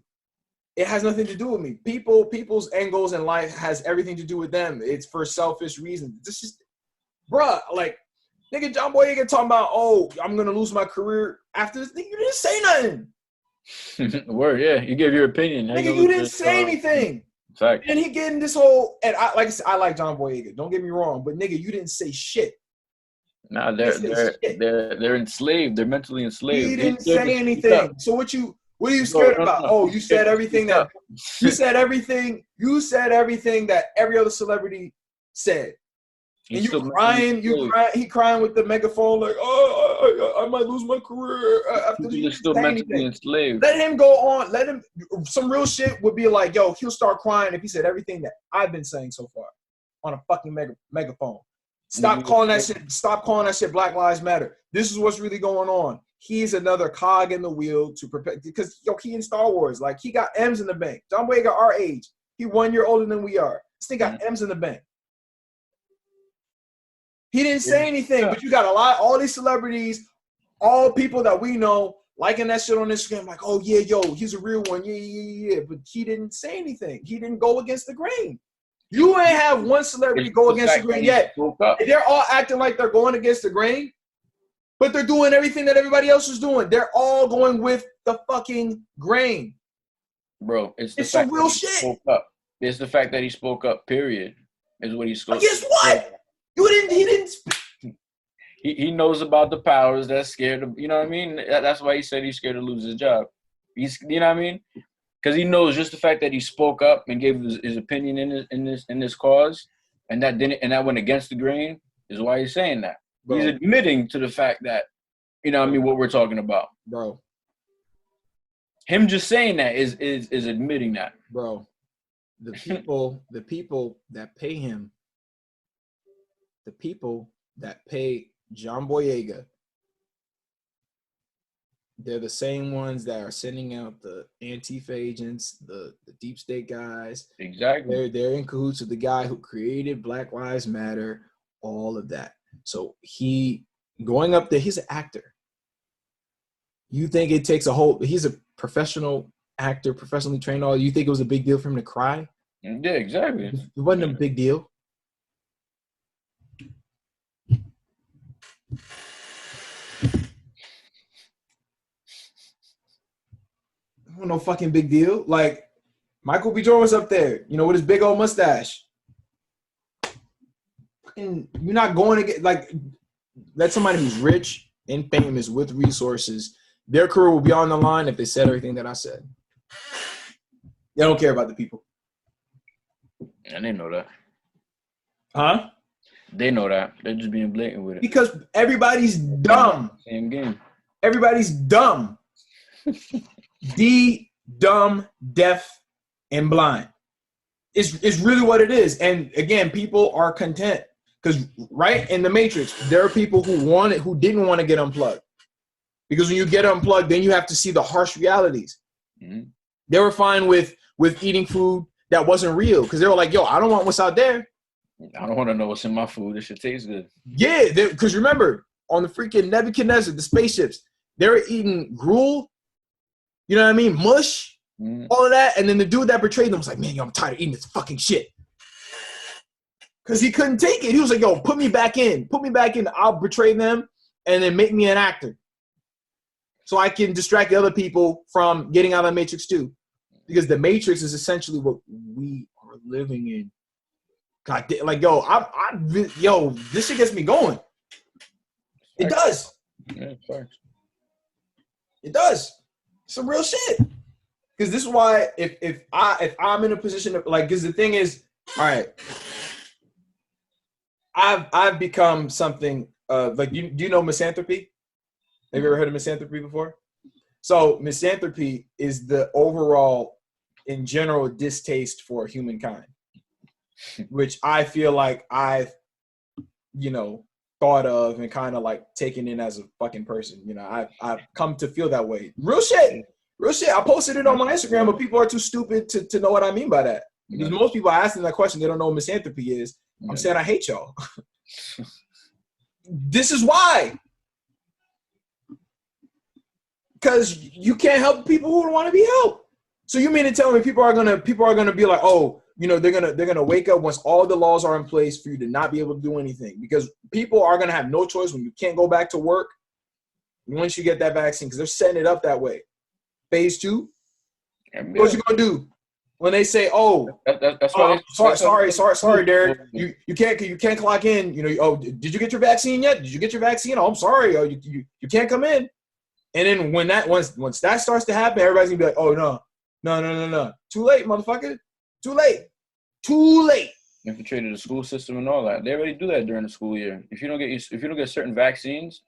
S2: It has nothing to do with me. People's end goals in life has everything to do with them. It's for selfish reasons. This is, bruh, like, nigga, John Boyega talking about, oh, I'm gonna lose my career after this. Nigga, you didn't say nothing.
S3: Word, yeah. You gave your opinion.
S2: Nigga, you didn't say anything.
S3: Fact.
S2: And he getting this whole, and like I said, I like John Boyega. Don't get me wrong, but nigga, you didn't say shit.
S3: Nah, they're enslaved. They're mentally enslaved.
S2: He didn't say anything. So what are you scared about? No. Oh, you said everything that you said everything that every other celebrity said. And you crying, he crying with the megaphone like, oh, I might lose my career after
S3: he's still mentally enslaved.
S2: Let him go on. Let him. Some real shit would be like, yo, he'll start crying if he said everything that I've been saying so far on a fucking megaphone. Stop calling that shit. Stop calling that shit Black Lives Matter. This is what's really going on. He's another cog in the wheel to prepare, because yo, he in Star Wars, like he got M's in the bank. John Boyega our age. He 1 year older than we are. This thing got M's in the bank. He didn't say anything, but you got all these celebrities, all people that we know, liking that shit on Instagram, like, oh yeah, yo, he's a real one, yeah. But he didn't say anything. He didn't go against the grain. You ain't have one celebrity go against the grain yet. They're all acting like they're going against the grain, but they're doing everything that everybody else is doing. They're all going with the fucking grain.
S3: Bro, it's
S2: some real shit.
S3: It's the fact that he spoke up, period, is what he's supposed
S2: to. Guess what? He didn't.
S3: He knows about the powers that's scared of, you know what I mean? That's why he said he's scared to lose his job. He's, you know what I mean? Because he knows just the fact that he spoke up and gave his opinion in this cause, and that went against the grain, is why he's saying that. Bro. He's admitting to the fact that, you know what I mean, what we're talking about.
S2: Bro.
S3: Him just saying that is admitting that.
S2: Bro. The people that pay him, the people that pay John Boyega, they're the same ones that are sending out the Antifa agents, the deep state guys.
S3: Exactly.
S2: They're in cahoots with the guy who created Black Lives Matter, all of that. So he going up there, he's an actor. You think it takes he's a professional actor, professionally trained, all. You think it was a big deal for him to cry?
S3: Yeah, exactly.
S2: It wasn't a big deal. no fucking big deal. Like Michael B. Jordan was up there, you know, with his big old mustache. And you're not going to get like let somebody who's rich and famous with resources, their career will be on the line if they said everything that I said. They don't care about the people.
S3: I didn't know that.
S2: Huh?
S3: They know that. They're just being blatant with it.
S2: Because everybody's dumb.
S3: Same game.
S2: Everybody's dumb. Dumb, deaf, and blind. It's really what it is. And again, people are content. Because right in the Matrix, there are people who didn't want to get unplugged. Because when you get unplugged, then you have to see the harsh realities. Mm-hmm. They were fine with eating food that wasn't real. Because they were like, yo, I don't want what's out there.
S3: I don't want to know what's in my food. It should taste good.
S2: Yeah, because remember, on the freaking Nebuchadnezzar, the spaceships, they were eating gruel, you know what I mean? Mush, all of that. And then the dude that betrayed them was like, man, yo, I'm tired of eating this fucking shit. Because he couldn't take it. He was like, yo, put me back in. Put me back in. I'll betray them and then make me an actor. So I can distract the other people from getting out of the Matrix too. Because the Matrix is essentially what we are living in. God, like, yo, this shit gets me going. It does.
S3: Yeah, facts.
S2: It does. Some real shit. Because this is why if I'm in a position of like, because the thing is, all right, I've become something like do you know misanthropy? Have you ever heard of misanthropy before? So misanthropy is the overall, in general, distaste for humankind, which I feel like I've, you know, thought of and kind of like taken in as a fucking person. You know, I've come to feel that way. Real shit. Real shit. I posted it on my Instagram, but people are too stupid to know what I mean by that. Because most people I ask them that question, they don't know what misanthropy is. I'm saying I hate y'all. This is why. Because you can't help people who don't want to be helped. So you mean to tell me people are gonna be like, oh, you know, they're gonna wake up once all the laws are in place for you to not be able to do anything, because people are gonna have no choice when you can't go back to work once you get that vaccine, because they're setting it up that way. Phase 2, what you gonna do when they say, oh, sorry, Derek, you can't clock in. You know, oh, did you get your vaccine yet? Did you get your vaccine? Oh, I'm sorry, oh, you can't come in. And then when that once that starts to happen, everybody's gonna be like, oh no, too late, motherfucker, too late.
S3: Infiltrated the school system and all that. They already do that during the school year. If you don't get certain vaccines,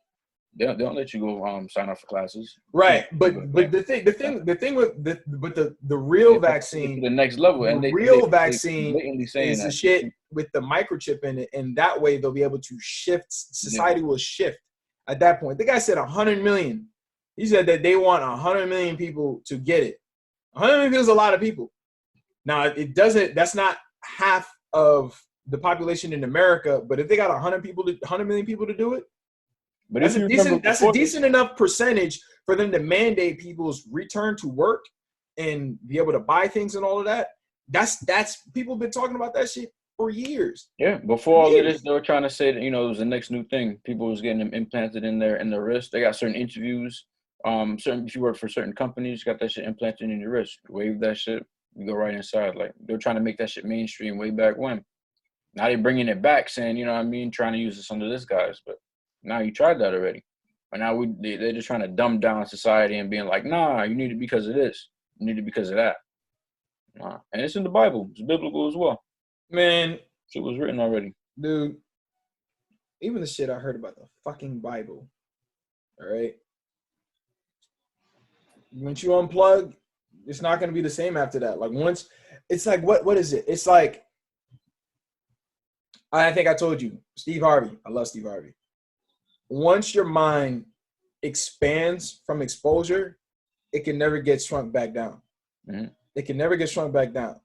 S3: they don't let you go sign up for classes.
S2: Right, but the thing with the real vaccine,
S3: the next level, and
S2: the real vaccine is the shit with the microchip in it, and that way they'll be able to shift. Society will shift at that point. The guy said 100 million. He said that they want 100 million people to get it. 100 million people is a lot of people. Now it doesn't. That's not half of the population in America, but if they got 100 million people to do it. But that's a decent enough percentage for them to mandate people's return to work and be able to buy things and all of that. That's people have been talking about that shit for years.
S3: Yeah, before all of this, they were trying to say that, you know, it was the next new thing. People was getting them implanted in their wrist. They got certain interviews. If you work for certain companies, you got that shit implanted in your wrist. Wave that shit, you go right inside. Like, they're trying to make that shit mainstream way back when. Now they're bringing it back, saying, you know what I mean, trying to use this under this guise, but. Now you tried that already. But now they're just trying to dumb down society and being like, nah, you need it because of this. You need it because of that. Nah. And it's in the Bible. It's biblical as well.
S2: Man.
S3: Shit was written already.
S2: Dude. Even the shit I heard about the fucking Bible. All right? Once you unplug, it's not going to be the same after that. Like once, it's like, what is it? It's like, I think I told you, Steve Harvey. I love Steve Harvey. Once your mind expands from exposure, it can never get shrunk back down. Mm-hmm. It can never get shrunk back down.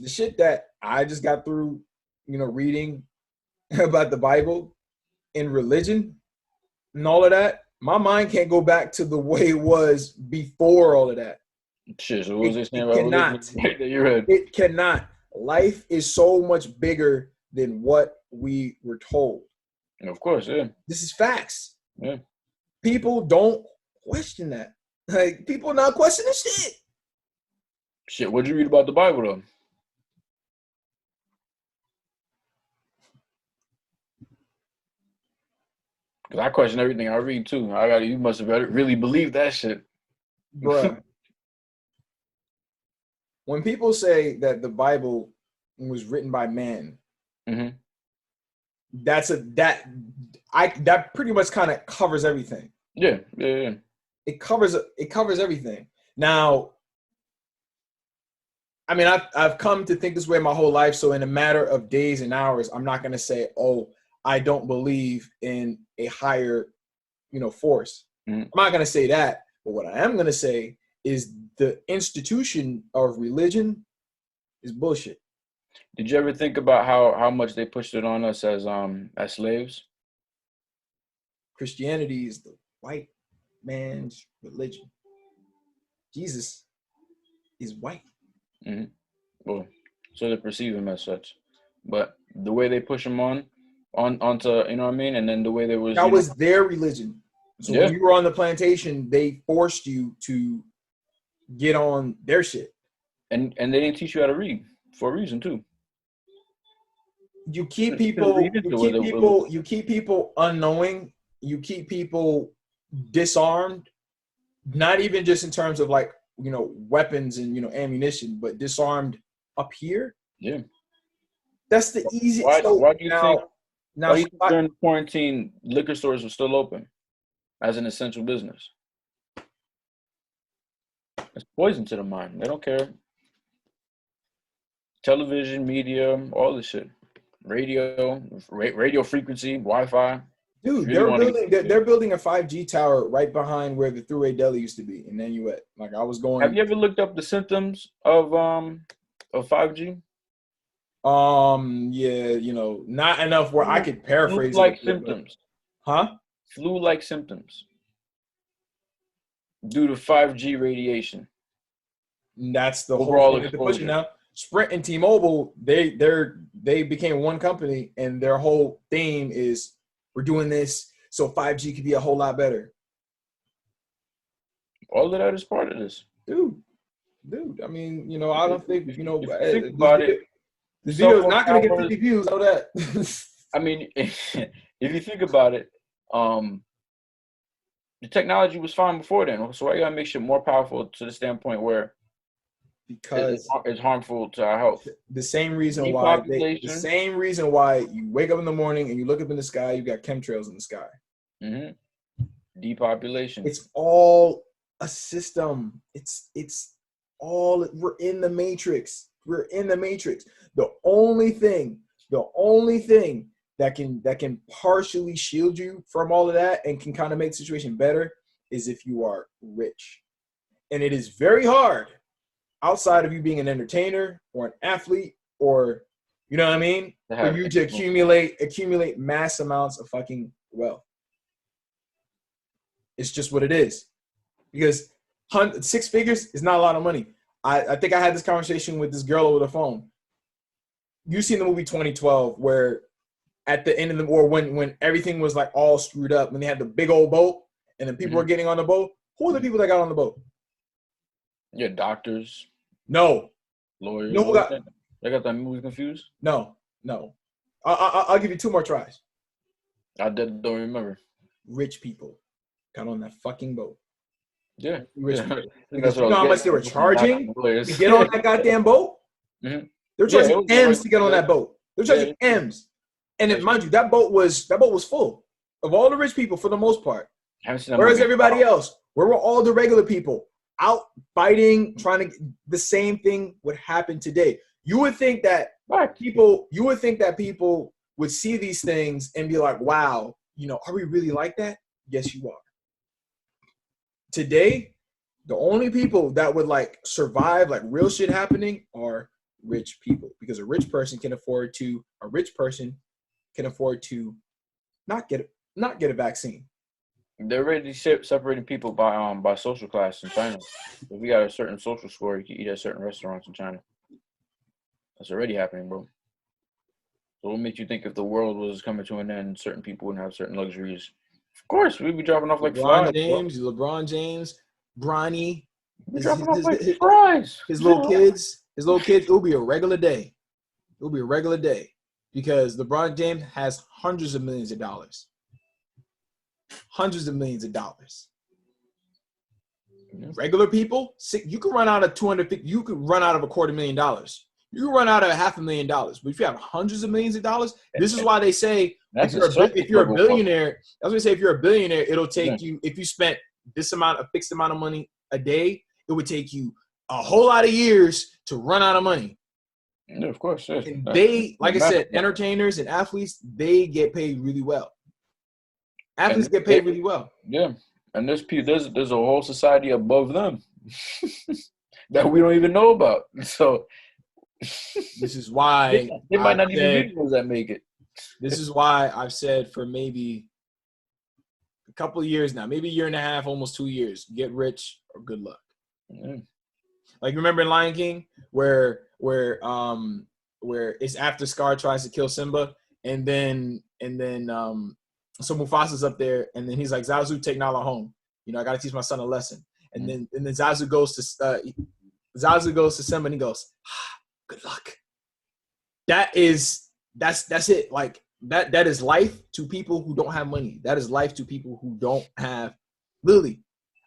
S2: The shit that I just got through, you know, reading about the Bible and religion and all of that, my mind can't go back to the way it was before all of that.
S3: Shit, so what was it about
S2: religion? It cannot. Life is so much bigger than what we were told.
S3: Of course, yeah.
S2: This is facts.
S3: Yeah.
S2: People don't question that. Like, people not questioning shit.
S3: Shit, what'd you read about the Bible though? Because I question everything I read too. You must have really believed that shit.
S2: Bruh. When people say that the Bible was written by man,
S3: Mm-hmm.
S2: that pretty much kind of covers everything.
S3: Yeah.
S2: It covers everything. Now, I mean, I've come to think this way my whole life. So in a matter of days and hours, I'm not gonna say, oh, I don't believe in a higher, force.
S3: Mm-hmm.
S2: I'm not gonna say that. But what I am gonna say is the institution of religion is bullshit.
S3: Did you ever think about how much they pushed it on us as slaves?
S2: Christianity is the white man's religion. Jesus is white.
S3: Mm-hmm. Well, so they perceive him as such, but the way they push him onto, you know what I mean, and then the way there was
S2: that was their religion. So
S3: yeah.
S2: when you were on the plantation, they forced you to get on their shit.
S3: And they didn't teach you how to read for a reason too.
S2: You keep people unknowing. You keep people disarmed, not even just in terms of like, weapons and, ammunition, but disarmed up here.
S3: Yeah.
S2: That's the easiest.
S3: Why do you think
S2: now
S3: during quarantine liquor stores were still open as an essential business? It's poison to the mind. They don't care. Television, media, all this shit. Radio frequency, Wi-Fi.
S2: Dude, they're building a 5G tower right behind where the Thruway Deli used to be in Nanuet. Like I was going.
S3: Have you ever looked up the symptoms of 5G?
S2: Yeah, not enough where I could paraphrase
S3: flu-like symptoms.
S2: Huh?
S3: Flu-like symptoms due to 5G radiation.
S2: That's the
S3: overall
S2: whole thing
S3: exposure.
S2: Now, Sprint and T-Mobile, they became one company, and their whole theme is we're doing this so 5G could be a whole lot better.
S3: All of that is part of this,
S2: dude. I mean, I don't think
S3: think about it.
S2: This video is not going to get 50 views. Know that.
S3: I mean, if you think about it, the technology was fine before then. So why you gotta make shit more powerful to the standpoint where
S2: because
S3: it's harmful to our health?
S2: The same reason why you wake up in the morning and you look up in the sky, you got chemtrails in the sky.
S3: Mm-hmm. Depopulation.
S2: It's all a system. It's all, we're in the matrix. We're in the matrix. The only thing that can partially shield you from all of that and can kind of make the situation better is if you are rich. And it is very hard outside of you being an entertainer or an athlete or, you know what I mean, for you to accumulate mass amounts of fucking wealth. It's just what it is. Because 6 figures is not a lot of money. I think I had this conversation with this girl over the phone. You've seen the movie 2012 where at the end of the war, when everything was like all screwed up, when they had the big old boat and then people were getting on the boat, who are the people that got on the boat?
S3: Yeah, doctors.
S2: No.
S3: Lawyers.
S2: No,
S3: I got that movie confused?
S2: No. I'll give you 2 more tries.
S3: I don't remember.
S2: Rich people got on that fucking boat.
S3: Yeah.
S2: Rich people. Because you know how much they were charging to get on that goddamn boat?
S3: Mm-hmm.
S2: They're charging M's to get on that boat. They're charging M's. And then, mind you, that boat was full of all the rich people for the most part. Whereas everybody else, where were all the regular people out fighting, trying to? The same thing would happen today. You would think that people would see these things and be like, "Wow, are we really like that?" Yes, you are. Today, the only people that would like survive like real shit happening are rich people, because a rich person can afford to not get a vaccine.
S3: They're already separating people by social class in China. If you got a certain social score, you can eat at certain restaurants in China. That's already happening, bro. So what makes you think if the world was coming to an end, certain people wouldn't have certain luxuries? Of course, we'd be dropping off like flies.
S2: LeBron James, Bronny,
S3: We're dropping off like fries.
S2: His little kids, it'll be a regular day. It'll be a regular day because LeBron James has hundreds of millions of dollars. Hundreds of millions of dollars. Regular people, you could run out of 250. You could run out of $250,000. You can run out of $500,000. But if you have hundreds of millions of dollars, this is why they say if you're a billionaire, that's what they say. If you're a billionaire, it'll take you. If you spent a fixed amount of money a day, it would take you a whole lot of years to run out of money.
S3: Yeah, of course. Yes.
S2: And they, like I said, entertainers and athletes, they get paid really well. Athletes get paid really well.
S3: Yeah. And there's a whole society above them that we don't even know about. So
S2: this is why
S3: they might not even be the ones that make it.
S2: This is why I've said for maybe a couple of years now, maybe a year and a half, almost 2 years, get rich or good luck.
S3: Yeah.
S2: Like remember in Lion King where it's after Scar tries to kill Simba and then so Mufasa's up there, and then he's like, Zazu, take Nala home. You know, I got to teach my son a lesson. And then Zazu goes to Simba, and he goes, good luck. That's it. Like that is life to people who don't have money. That is life to people who don't have. Literally,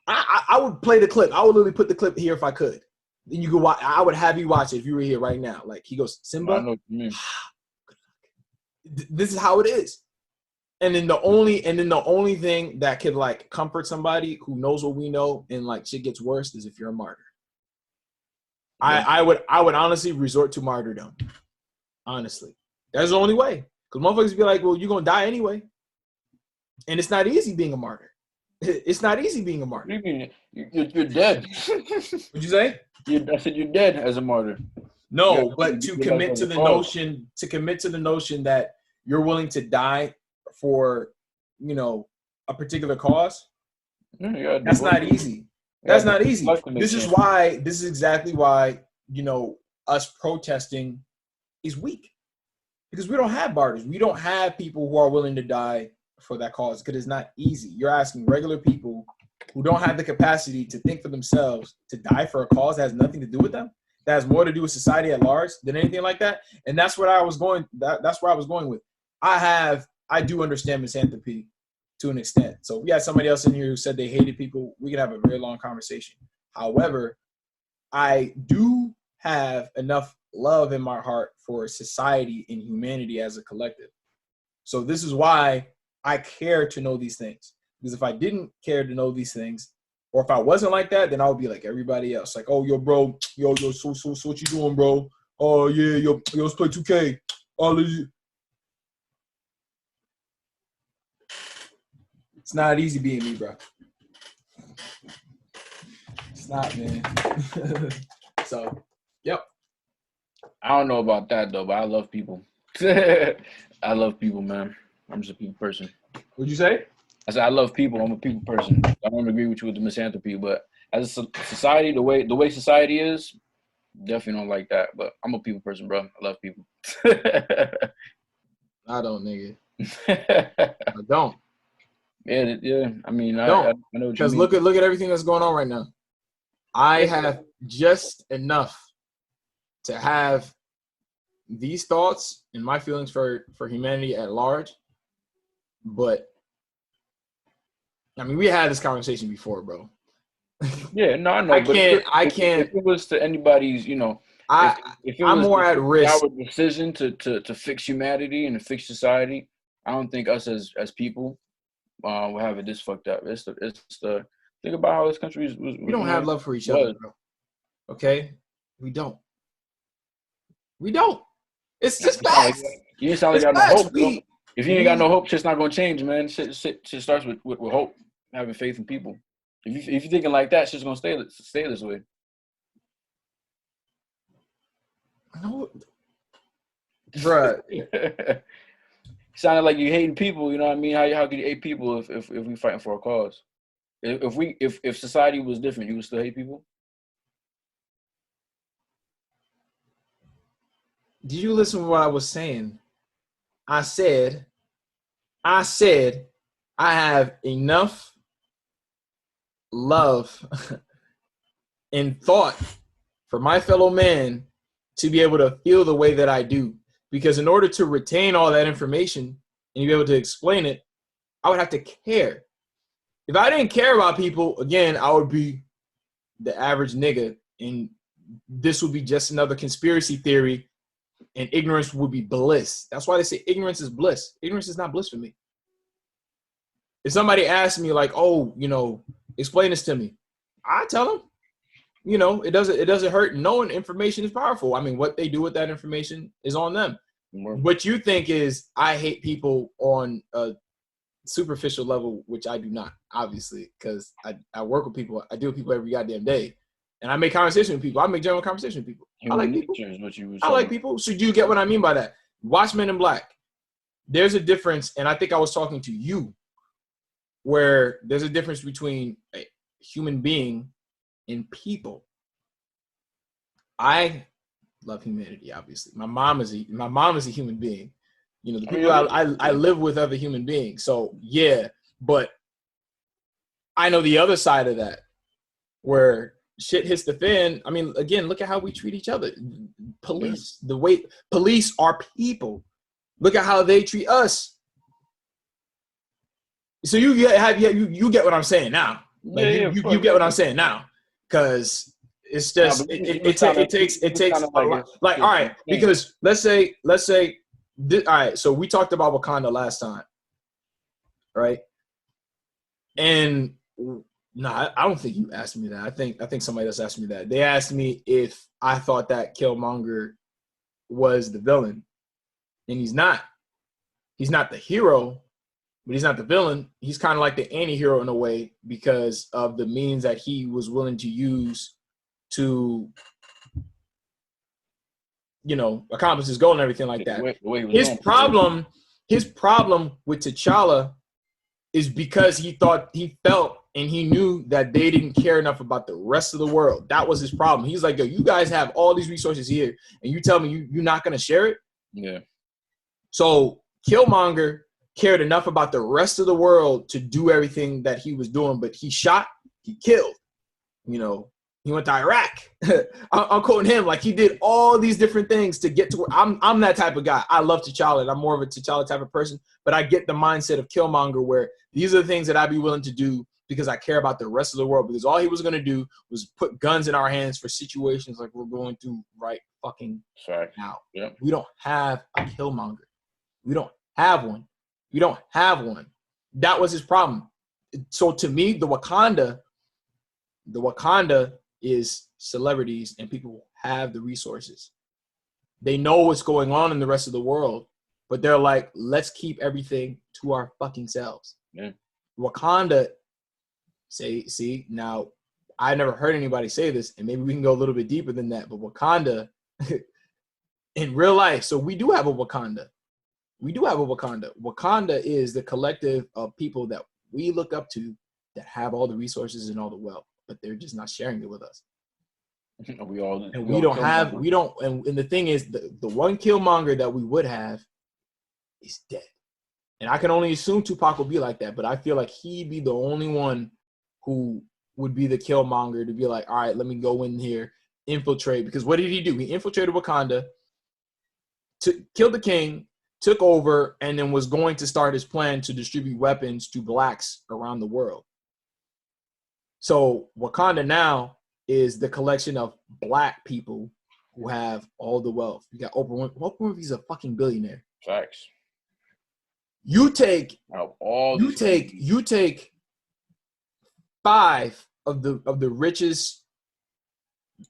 S2: I would play the clip. I would literally put the clip here if I could. Then you could watch. I would have you watch it if you were here right now. Like he goes, Simba.
S3: I know what you mean.
S2: This is how it is. And then the only thing that could like comfort somebody who knows what we know and like shit gets worse is if you're a martyr. Yeah. I would honestly resort to martyrdom. Honestly, that's the only way. Because motherfuckers be like, well, you're gonna die anyway, and it's not easy being a martyr. It's not easy being a martyr.
S3: What do you mean? You're dead.
S2: What'd you say?
S3: I said you're dead as a martyr.
S2: No, but to commit to the notion that you're willing to die for, you know, a particular cause.
S3: Yeah,
S2: that's not easy. That's not easy. This is exactly why, you know, us protesting is weak. Because we don't have martyrs. We don't have people who are willing to die for that cause because it's not easy. You're asking regular people who don't have the capacity to think for themselves to die for a cause that has nothing to do with them, that has more to do with society at large than anything like that. And that's what I was going. That's where I was going with. I do understand misanthropy to an extent. So we had somebody else in here who said they hated people. We could have a very long conversation. However, I do have enough love in my heart for society and humanity as a collective. So this is why I care to know these things. Because if I didn't care to know these things, or if I wasn't like that, then I would be like everybody else. Like, oh, yo, bro, so what you doing, bro? Oh, yeah, yo, let's play 2K. Oh, it's not easy being me, bro. It's not, man. So, yep.
S3: I don't know about that, though, but I love people. I love people, man. I'm just a people person.
S2: What'd you say?
S3: I said I love people. I'm a people person. I don't agree with you with the misanthropy, but as a society, the way society is, definitely don't like that. But I'm a people person, bro. I love people.
S2: I don't, nigga. I don't.
S3: Yeah. I mean, I know.
S2: Because look at everything that's going on right now. I have just enough to have these thoughts and my feelings for humanity at large, but I mean, we had this conversation before, bro.
S3: Yeah, no, I know.
S2: I can't.
S3: If it was to anybody's, you know, if it
S2: I'm
S3: was
S2: more at risk.
S3: Our decision to fix humanity and to fix society, I don't think us as people will have it this fucked up. It's the think about how this country was.
S2: We don't have love for each other, bro. Okay, we don't. It's just facts.
S3: You ain't sound like you got no hope. If you ain't got no hope, shit's not gonna change, man. Shit starts with hope, having faith in people. If you're thinking like that, shit's gonna stay this way.
S2: No, bruh.
S3: Sounded like you hating people. You know what I mean? How could you hate people if we fighting for a cause? If society was different, you would still hate people?
S2: Did you listen to what I was saying? I said I have enough love and thought for my fellow man to be able to feel the way that I do. Because in order to retain all that information and be able to explain it, I would have to care. If I didn't care about people, again, I would be the average nigga, and this would be just another conspiracy theory, and ignorance would be bliss. That's why they say ignorance is bliss. Ignorance is not bliss for me. If somebody asks me like, oh, explain this to me, I tell them, it doesn't hurt. Knowing information is powerful. I mean, what they do with that information is on them. What you think is I hate people on a superficial level, which I do not, obviously, because I work with people. I deal with people every goddamn day, and I make conversation with people. I make general conversation with people. I like people. I like people. So you get what I mean by that? Watch Men in Black. There's a difference, and I think I was talking to you, where there's a difference between a human being and people. I love humanity, obviously. My mom is a human being. The people I live with other human beings. So yeah, but I know the other side of that, where shit hits the fan. I mean, again, look at how we treat each other. Police, the way police are people. Look at how they treat us. So you get what I'm saying now. Like you get what I'm saying now, because it's just it takes a lot. Like, all right, because let's say all right. So we talked about Wakanda last time, right? And no, I don't think you asked me that. I think somebody else asked me that. They asked me if I thought that Killmonger was the villain, and he's not. He's not the hero, but he's not the villain. He's kind of like the anti-hero in a way because of the means that he was willing to use to, accomplish his goal and everything like that. His problem with T'Challa is because he felt and he knew that they didn't care enough about the rest of the world. That was his problem. He's like, yo, you guys have all these resources here, and you tell me you're not going to share it?
S3: Yeah.
S2: So Killmonger cared enough about the rest of the world to do everything that he was doing, but he shot, he killed. He went to Iraq. I'm quoting him, like he did all these different things to get to where I'm that type of guy. I love T'Challa, and I'm more of a T'Challa type of person, but I get the mindset of Killmonger where these are the things that I'd be willing to do because I care about the rest of the world, because all he was going to do was put guns in our hands for situations like we're going through right fucking now. Yep. We don't have a Killmonger. We don't have one. We don't have one. That was his problem. So to me, the Wakanda is celebrities and people who have the resources. They know what's going on in the rest of the world, but they're like, let's keep everything to our fucking selves.
S3: Yeah.
S2: Wakanda, now I never heard anybody say this, and maybe we can go a little bit deeper than that, but Wakanda in real life, so we do have a Wakanda. Wakanda is the collective of people that we look up to that have all the resources and all the wealth, but they're just not sharing it with us. And the thing is, the one Killmonger that we would have is dead. And I can only assume Tupac will be like that, but I feel like he'd be the only one who would be the Killmonger to be like, all right, let me go in here, infiltrate. Because what did he do? He infiltrated Wakanda, killed the king, took over, and then was going to start his plan to distribute weapons to blacks around the world. So Wakanda now is the collection of black people who have all the wealth. You got Oprah Winfrey's a fucking billionaire.
S3: Facts.
S2: You take 5 of the richest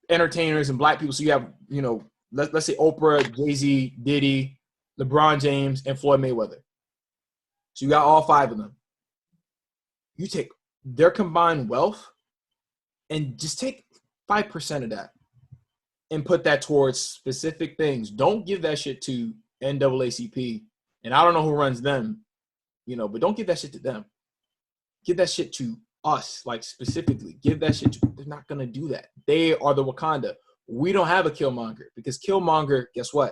S2: entertainers and black people. So you have, let's say Oprah, Jay-Z, Diddy, LeBron James, and Floyd Mayweather. So you got all 5 of them. You take their combined wealth and just take 5% of that and put that towards specific things. Don't give that shit to NAACP. And I don't know who runs them, but don't give that shit to them. Give that shit to us, like specifically. Give that shit to, they're not going to do that. They are the Wakanda. We don't have a Killmonger because Killmonger, guess what?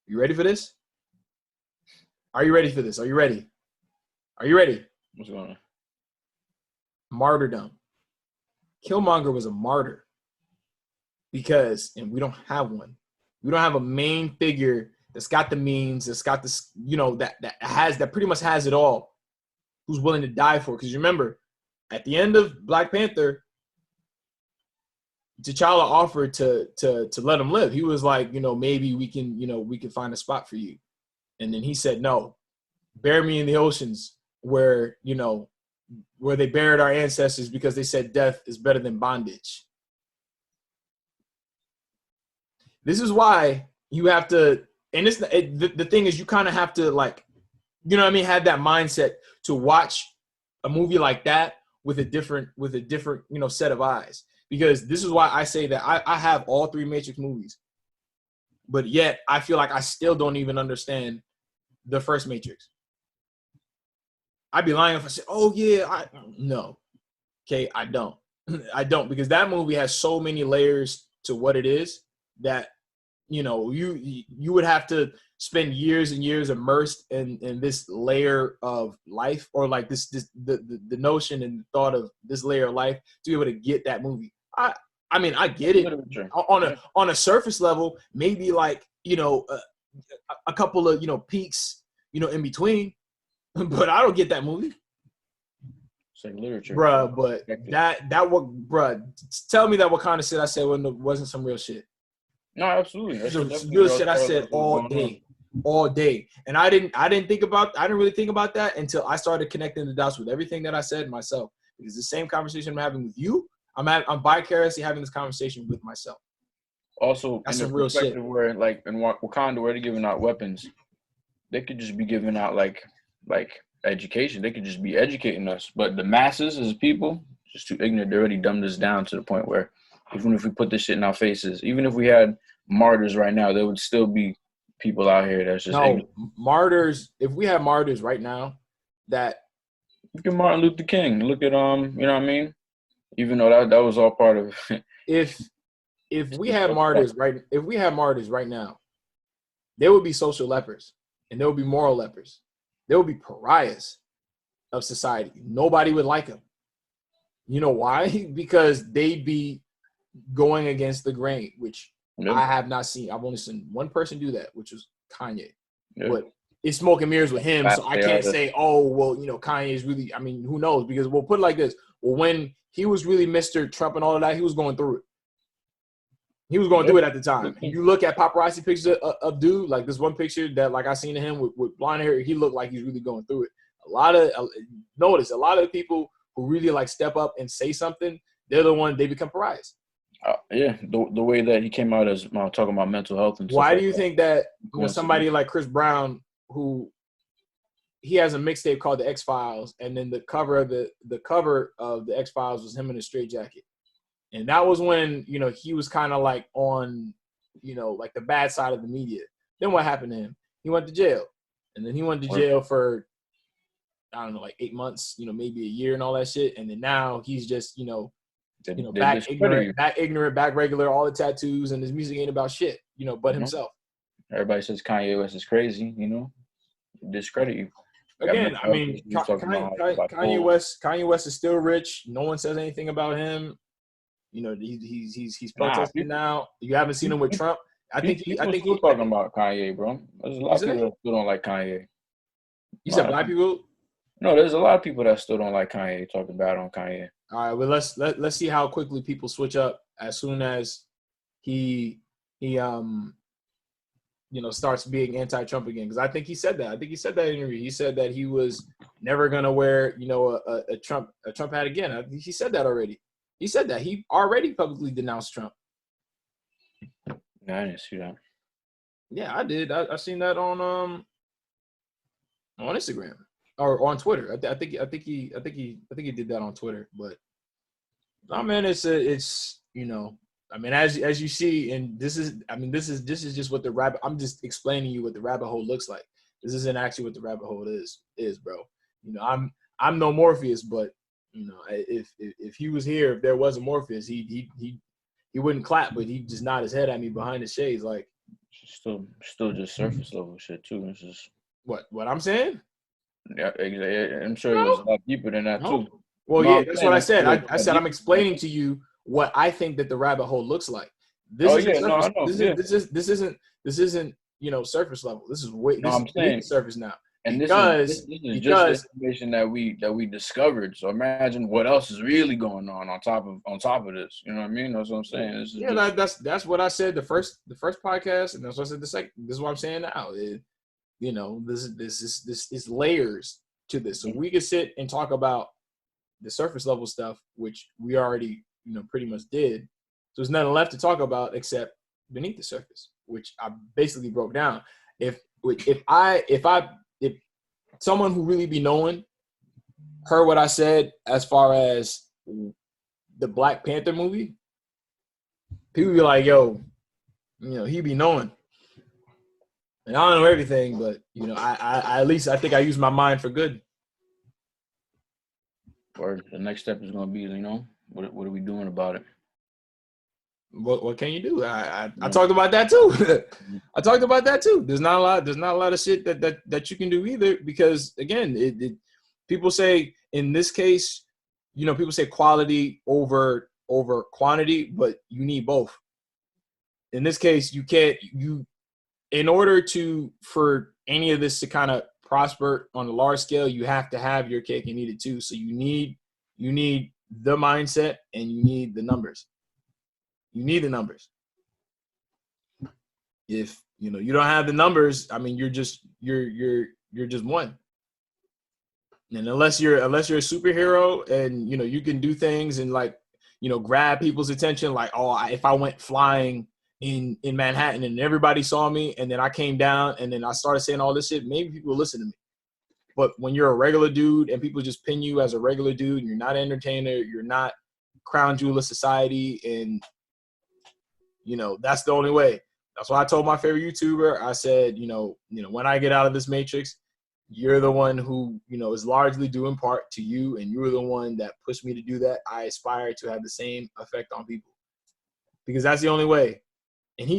S2: You ready for this? Are you ready for this? Are you ready? What's going on? Martyrdom.
S1: Killmonger was a martyr because, and we don't have one. We don't have a main figure that's got the means, that's got this, that pretty much has it all, who's willing to die for. Because remember, at the end of Black Panther, T'Challa offered to let him live. He was like, maybe we can find a spot for you. And then he said, no, bury me in the oceans where they buried our ancestors because they said death is better than bondage. This is why you have to, and the thing is, you kind of have to have that mindset to watch a movie like that with a different set of eyes. Because this is why I say that I have all 3 Matrix movies, but yet I feel like I still don't even understand the first Matrix. I'd be lying if I said, "Oh yeah, no." Okay, I don't. I don't, because that movie has so many layers to what it is that you would have to spend years and years immersed in this layer of life, or like the notion and thought of this layer of life to be able to get that movie. I mean, I get it on a surface level, maybe like a couple of peaks in between, but I don't get that movie.
S3: It's like literature,
S1: bruh. But tell me that Wakanda shit I said wasn't some real shit.
S3: No, absolutely. That's
S1: some real shit I said all day, and I didn't really think about that until I started connecting the dots with everything that I said myself. Because the same conversation I'm having with you, I'm vicariously having this conversation with myself.
S3: Also,
S1: that's
S3: in
S1: some
S3: the
S1: real
S3: perspective
S1: shit.
S3: Where, like in Wakanda, where they're giving out weapons, they could just be giving out like education. They could just be educating us. But the masses as people, just too ignorant. They already dumbed us down to the point where even if we put this shit in our faces, even if we had martyrs right now, there would still be people out here that's just ignorant.
S1: Martyrs. If we had martyrs right now, that
S3: look at Martin Luther King. Look at you know what I mean? Even though that was all part of
S1: if we had martyrs right now, there would be social lepers and there would be moral lepers. There would be pariahs of society. Nobody would like them. You know why? Because they'd be going against the grain, which I have not seen. I've only seen one person do that, which was Kanye. Yeah. But it's smoke and mirrors with him, so I can't say, oh, well, Kanye is really, I mean, who knows? Because we'll put it like this. Well, when he was really Mr. Trump and all of that, he was going through it. He was going through it at the time. If you look at paparazzi pictures of dude, like this one picture that like I seen of him with blonde hair, he looked like he's really going through it. A lot of people who really like step up and say something, they're the one, they become pariahs.
S3: Yeah, the way that he came out as talking about mental health and
S1: why do you think that somebody like Chris Brown, who he has a mixtape called The X-Files, and then the cover of the X-Files was him in a straitjacket, and that was when he was kind of like on like the bad side of the media. Then what happened to him? He went to jail, and then he went to jail for I don't know, like 8 months, maybe a year and all that shit, and then now he's just back ignorant, back regular, all the tattoos, and his music ain't about shit, but himself.
S3: Everybody says Kanye West is crazy, discredit you.
S1: Again, I mean, Kanye West is still rich. No one says anything about him. He's protesting now. You haven't seen him with Trump. I think he's talking
S3: about Kanye, bro. There's a lot of people that still don't like Kanye.
S1: You said black people?
S3: No, there's a lot of people that still don't like Kanye, talking bad on Kanye.
S1: All right, well let's see how quickly people switch up as soon as he starts being anti-Trump again, because I think he said that. In the interview. He said that he was never gonna wear a Trump hat again. He said that already. He said that he already publicly denounced Trump.
S3: No, I didn't see that.
S1: Yeah, I did. I seen that on Instagram or on Twitter. I think he did that on Twitter. But no, man, it's I mean, as you see, and this is just what the rabbit. I'm just explaining you what the rabbit hole looks like. This isn't actually what the rabbit hole is, bro. I'm no Morpheus, but if he was here, if there was a Morpheus, he wouldn't clap, but he'd just nod his head at me behind the shades, like.
S3: Still just surface level shit too. It's just
S1: what I'm saying.
S3: Yeah, I'm sure it was a lot deeper than that too.
S1: Well,
S3: No,
S1: yeah,
S3: I'm
S1: that's
S3: saying
S1: what I
S3: that's
S1: said.
S3: like
S1: I said I'm explaining to you what I think that the rabbit hole looks like. This
S3: Oh
S1: is the
S3: yeah, no,
S1: surface.
S3: I know. Yeah.
S1: This isn't surface level. This is way
S3: No,
S1: this is
S3: I'm
S1: beneath the
S3: saying,
S1: surface now.
S3: and
S1: Because
S3: this is just the
S1: because
S3: information that we discovered. So imagine what else is really going on top of this. You know what I mean? That's what I'm saying. This is
S1: yeah,
S3: just
S1: that's what I said the first podcast, and that's what I said the second. This is what I'm saying now. This is layers to this. So we could sit and talk about the surface level stuff, which we already pretty much did. So there's nothing left to talk about except beneath the surface, which I basically broke down. If someone who really be knowing heard what I said as far as the Black Panther movie, people be like, yo, he be knowing. And I don't know everything, but I at least I think I use my mind for good.
S3: or the next step is going to be, what are we doing about it?
S1: What can you do? I talked about that too. I talked about that too. There's not a lot of shit that you can do either, because again, people say in this case, people say quality over quantity, but you need both. In this case, in order for any of this to kind of prosper on a large scale, you have to have your cake and eat it too. So you need the mindset and you need the numbers. You need the numbers. If you don't have the numbers, I mean, you're just one. And unless you're a superhero and you can do things and grab people's attention, like, oh, if I went flying in Manhattan and everybody saw me and then I came down and then I started saying all this shit, maybe people will listen to me. But when you're a regular dude and people just pin you as a regular dude and you're not an entertainer, you're not crown jewel of society, and that's the only way. That's why I told my favorite YouTuber, I said, when I get out of this matrix, you're the one who, is largely due in part to you, and you're the one that pushed me to do that. I aspire to have the same effect on people, because that's the only way. And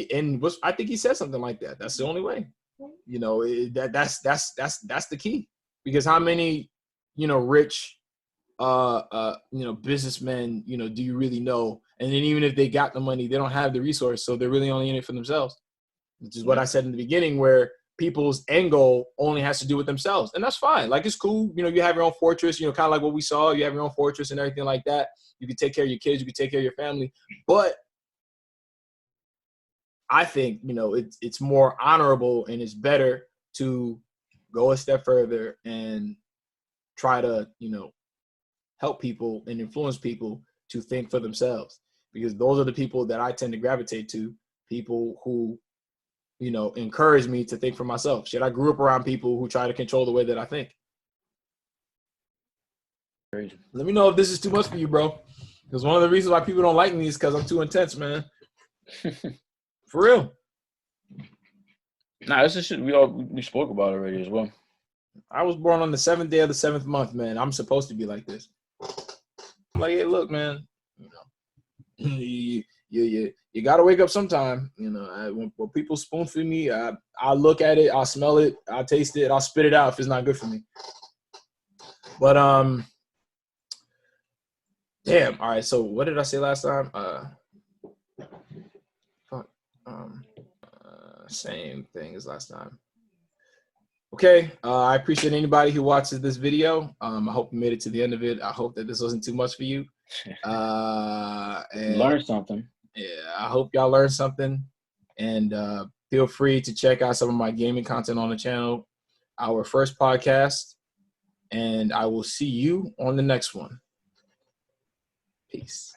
S1: I think he said something like that. That's the only way. That's the key. Because how many, rich businessmen, do you really know? And then even if they got the money, they don't have the resource, so they're really only in it for themselves. Which is what I said in the beginning, where people's end goal only has to do with themselves, and that's fine. Like, it's cool, you have your own fortress, kind of like what we saw. You have your own fortress and everything like that. You can take care of your kids, you can take care of your family, but I think it's more honorable and it's better to go a step further and try to help people and influence people to think for themselves, because those are the people that I tend to gravitate to. People who encourage me to think for myself. Shit, I grew up around people who try to control the way that I think.
S3: Crazy.
S1: Let me know if this is too much for you, bro. Because one of the reasons why people don't like me is because I'm too intense, man. For real.
S3: Nah, this is shit we spoke about already as well.
S1: I was born on the 7th day of the 7th month, man. I'm supposed to be like this. I'm like, hey, look, man. You got to wake up sometime. When people spoon feed me, I'll look at it, I'll smell it, I'll taste it, I'll spit it out if it's not good for me. But damn. All right. So what did I say last time? Same thing as last time. Okay. I appreciate anybody who watches this video. I hope you made it to the end of it. I hope that this wasn't too much for you. And
S3: learn something.
S1: Yeah, I hope y'all learned something. And feel free to check out some of my gaming content on the channel, our first podcast. And I will see you on the next one. Peace.